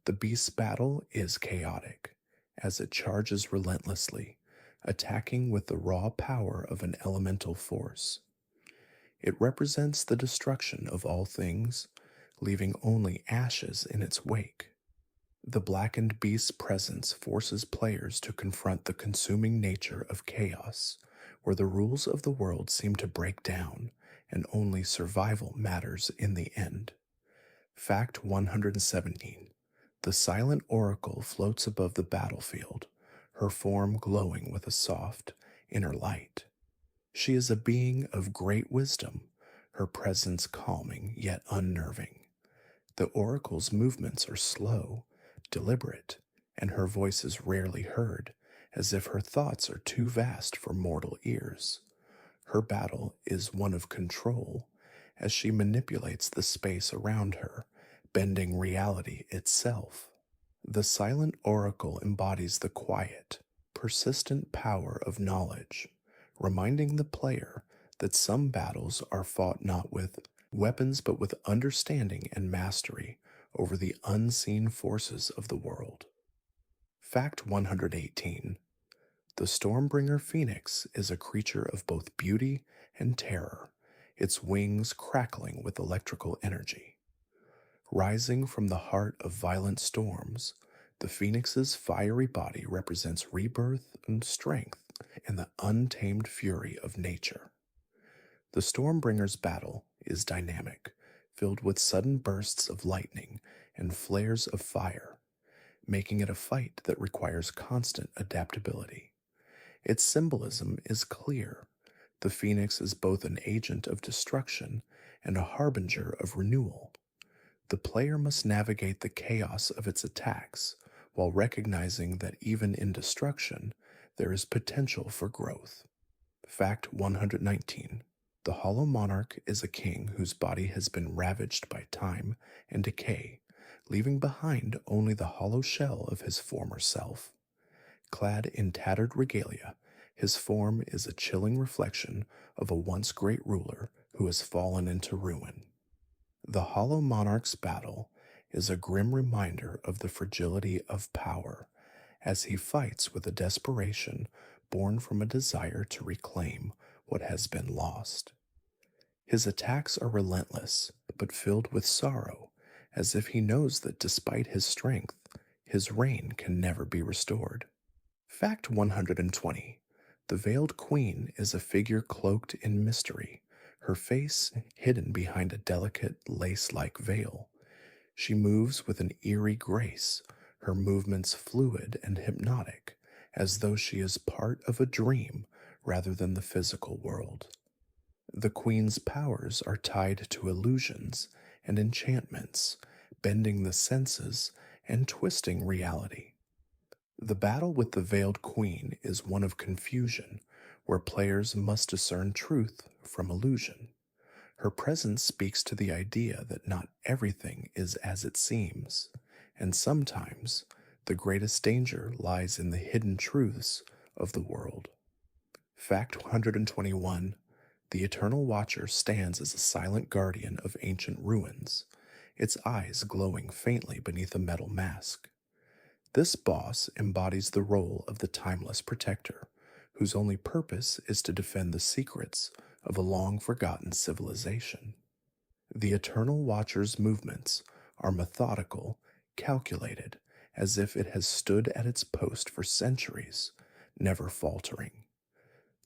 S1: The beast's battle is chaotic, as it charges relentlessly, attacking with the raw power of an elemental force. It represents the destruction of all things, leaving only ashes in its wake. The blackened beast's presence forces players to confront the consuming nature of chaos, where the rules of the world seem to break down and only survival matters in the end. Fact 117. The silent oracle floats above the battlefield, her form glowing with a soft, inner light. She is a being of great wisdom, her presence calming yet unnerving. The oracle's movements are slow, deliberate, and her voice is rarely heard, as if her thoughts are too vast for mortal ears. Her battle is one of control, as she manipulates the space around her, bending reality itself. The silent oracle embodies the quiet, persistent power of knowledge, reminding the player that some battles are fought not with weapons but with understanding and mastery over the unseen forces of the world. Fact 118. The Stormbringer Phoenix is a creature of both beauty and terror, its wings crackling with electrical energy. Rising from the heart of violent storms, the Phoenix's fiery body represents rebirth and strength in the untamed fury of nature. The Stormbringer's battle is dynamic, filled with sudden bursts of lightning and flares of fire, making it a fight that requires constant adaptability. Its symbolism is clear. The Phoenix is both an agent of destruction and a harbinger of renewal. The player must navigate the chaos of its attacks while recognizing that even in destruction, there is potential for growth. Fact 119. The Hollow Monarch is a king whose body has been ravaged by time and decay, leaving behind only the hollow shell of his former self. Clad in tattered regalia, his form is a chilling reflection of a once great ruler who has fallen into ruin. The Hollow Monarch's battle is a grim reminder of the fragility of power, as he fights with a desperation born from a desire to reclaim what has been lost. His attacks are relentless, but filled with sorrow, as if he knows that despite his strength, his reign can never be restored. Fact 120. The Veiled Queen is a figure cloaked in mystery, her face hidden behind a delicate lace-like veil. She moves with an eerie grace, her movements fluid and hypnotic, as though she is part of a dream rather than the physical world. The Queen's powers are tied to illusions and enchantments, bending the senses and twisting reality. The battle with the Veiled Queen is one of confusion, where players must discern truth from illusion. Her presence speaks to the idea that not everything is as it seems, and sometimes the greatest danger lies in the hidden truths of the world. Fact 121. The Eternal Watcher stands as a silent guardian of ancient ruins, its eyes glowing faintly beneath a metal mask. This boss embodies the role of the timeless protector, whose only purpose is to defend the secrets of a long-forgotten civilization. The Eternal Watcher's movements are methodical, calculated, as if it has stood at its post for centuries, never faltering.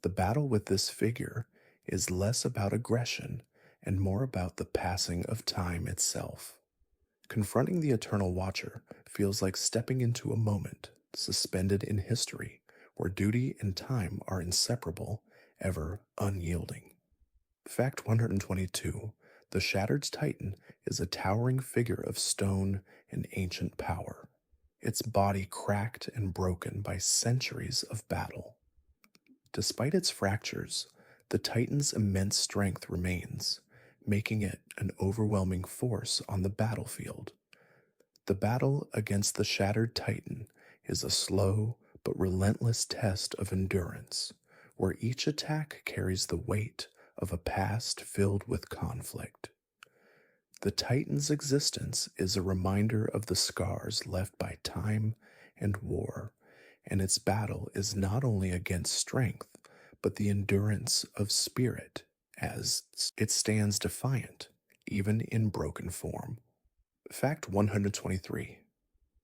S1: The battle with this figure is less about aggression and more about the passing of time itself. Confronting the Eternal Watcher feels like stepping into a moment suspended in history, where duty and time are inseparable, ever unyielding. Fact 122. The Shattered Titan is a towering figure of stone and ancient power. its body cracked and broken by centuries of battle. Despite its fractures, the Titan's immense strength remains, making it an overwhelming force on the battlefield. The battle against the shattered Titan is a slow but relentless test of endurance, where each attack carries the weight of a past filled with conflict. The Titan's existence is a reminder of the scars left by time and war, and its battle is not only against strength, but the endurance of spirit, as it stands defiant, even in broken form. Fact 123.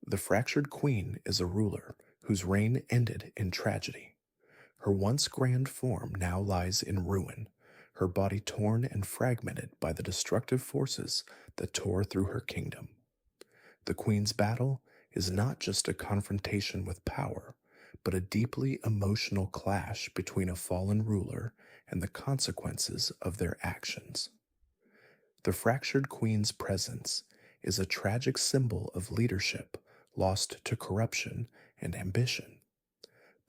S1: The fractured queen is a ruler whose reign ended in tragedy. Her once grand form now lies in ruin, her body torn and fragmented by the destructive forces that tore through her kingdom. The queen's battle is not just a confrontation with power, but a deeply emotional clash between a fallen ruler and the consequences of their actions. The fractured queen's presence is a tragic symbol of leadership lost to corruption and ambition.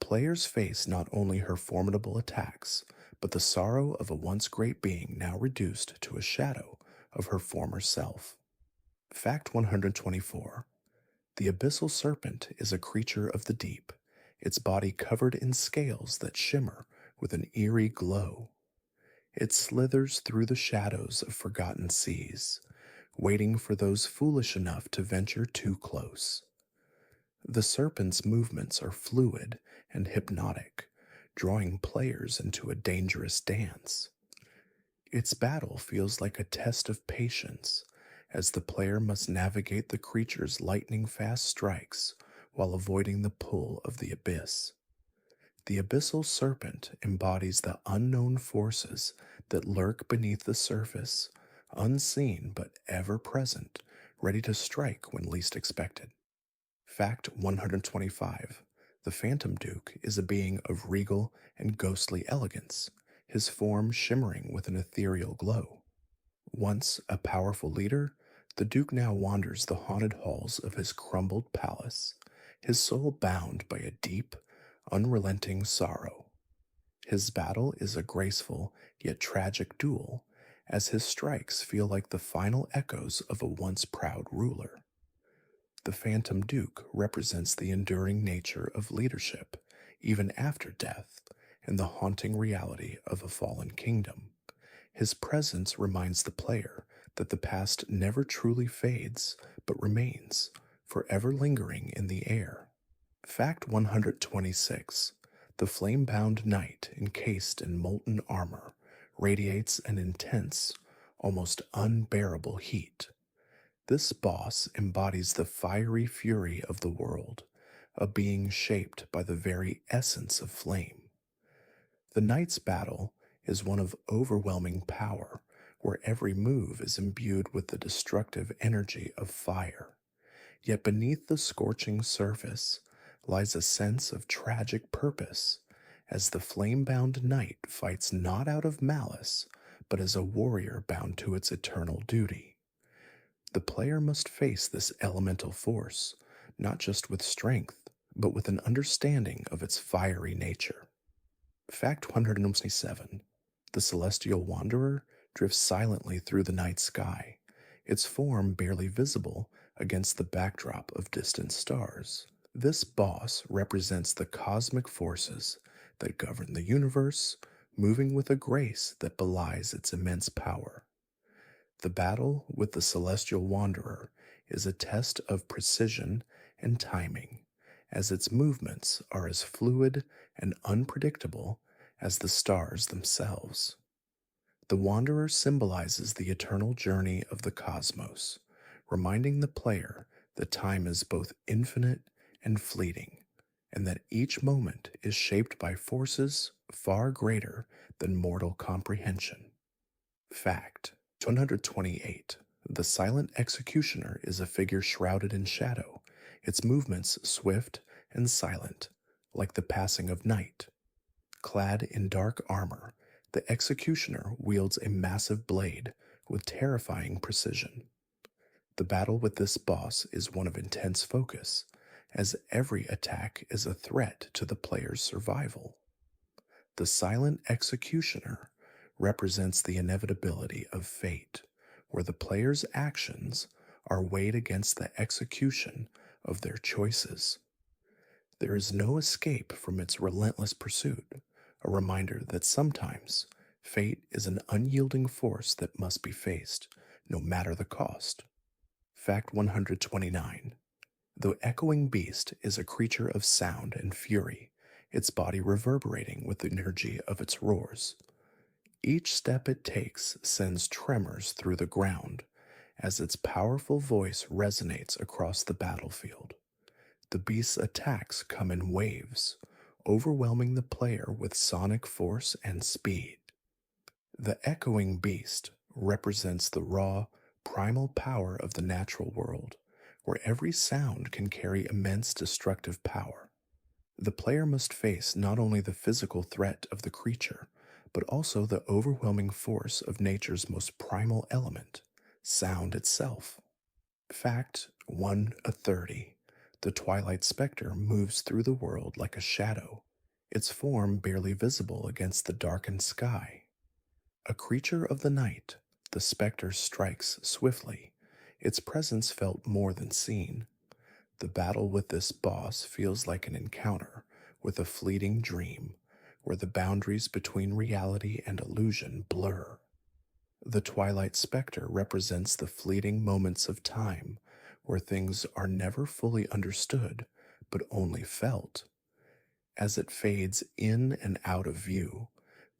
S1: Players face not only her formidable attacks, but the sorrow of a once great being now reduced to a shadow of her former self. Fact 124. The abyssal serpent is a creature of the deep, its body covered in scales that shimmer with an eerie glow. It slithers through the shadows of forgotten seas, waiting for those foolish enough to venture too close. The serpent's movements are fluid and hypnotic, drawing players into a dangerous dance. Its battle feels like a test of patience, as the player must navigate the creature's lightning-fast strikes while avoiding the pull of the abyss. The abyssal serpent embodies the unknown forces that lurk beneath the surface, unseen but ever present, ready to strike when least expected. Fact 125. The Phantom Duke is a being of regal and ghostly elegance, his form shimmering with an ethereal glow. Once a powerful leader, the Duke now wanders the haunted halls of his crumbled palace, his soul bound by a deep, unrelenting sorrow. His battle is a graceful yet tragic duel, as his strikes feel like the final echoes of a once proud ruler. The Phantom Duke represents the enduring nature of leadership, even after death, and the haunting reality of a fallen kingdom. His presence reminds the player that the past never truly fades, but remains, forever lingering in the air. Fact 126. The flame-bound knight, encased in molten armor, radiates an intense, almost unbearable heat. This boss embodies the fiery fury of the world, a being shaped by the very essence of flame. The knight's battle is one of overwhelming power, where every move is imbued with the destructive energy of fire. Yet beneath the scorching surface lies a sense of tragic purpose, as the flame-bound knight fights not out of malice, but as a warrior bound to its eternal duty. The player must face this elemental force, not just with strength, but with an understanding of its fiery nature. Fact 127. The celestial wanderer drifts silently through the night sky, its form barely visible against the backdrop of distant stars. This boss represents the cosmic forces that govern the universe, moving with a grace that belies its immense power. The battle with the celestial wanderer is a test of precision and timing, as its movements are as fluid and unpredictable as the stars themselves. The wanderer symbolizes the eternal journey of the cosmos, reminding the player that time is both infinite and fleeting, and that each moment is shaped by forces far greater than mortal comprehension. Fact 128. The silent executioner is a figure shrouded in shadow, its movements swift and silent, like the passing of night. Clad in dark armor, the executioner wields a massive blade with terrifying precision. The battle with this boss is one of intense focus, as every attack is a threat to the player's survival. The silent executioner represents the inevitability of fate, where the player's actions are weighed against the execution of their choices. There is no escape from its relentless pursuit, a reminder that sometimes fate is an unyielding force that must be faced, no matter the cost. Fact 129. The echoing beast is a creature of sound and fury, its body reverberating with the energy of its roars. Each step it takes sends tremors through the ground as its powerful voice resonates across the battlefield. The beast's attacks come in waves, overwhelming the player with sonic force and speed. The echoing beast represents the raw, primal power of the natural world, where every sound can carry immense destructive power. The player must face not only the physical threat of the creature, but also the overwhelming force of nature's most primal element, sound itself. Fact 130. The Twilight Spectre moves through the world like a shadow, its form barely visible against the darkened sky. A creature of the night, the spectre strikes swiftly, its presence felt more than seen. The battle with this boss feels like an encounter with a fleeting dream, where the boundaries between reality and illusion blur. The Twilight Spectre represents the fleeting moments of time where things are never fully understood, but only felt. As it fades in and out of view,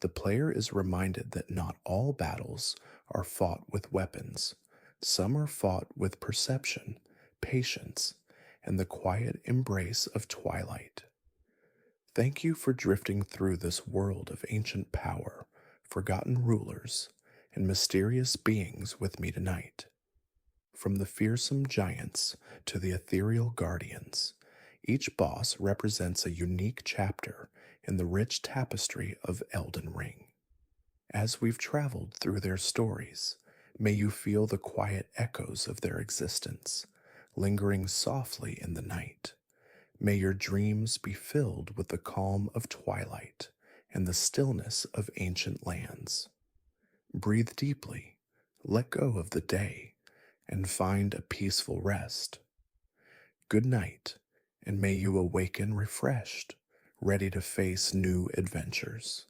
S1: the player is reminded that not all battles are fought with weapons. Some are fought with perception, patience, and the quiet embrace of twilight. Thank you for drifting through this world of ancient power, forgotten rulers, and mysterious beings with me tonight. From the fearsome giants to the ethereal guardians, each boss represents a unique chapter in the rich tapestry of Elden Ring. As we've traveled through their stories, may you feel the quiet echoes of their existence, lingering softly in the night. May your dreams be filled with the calm of twilight and the stillness of ancient lands. Breathe deeply, let go of the day, and find a peaceful rest. Good night, and may you awaken refreshed, ready to face new adventures.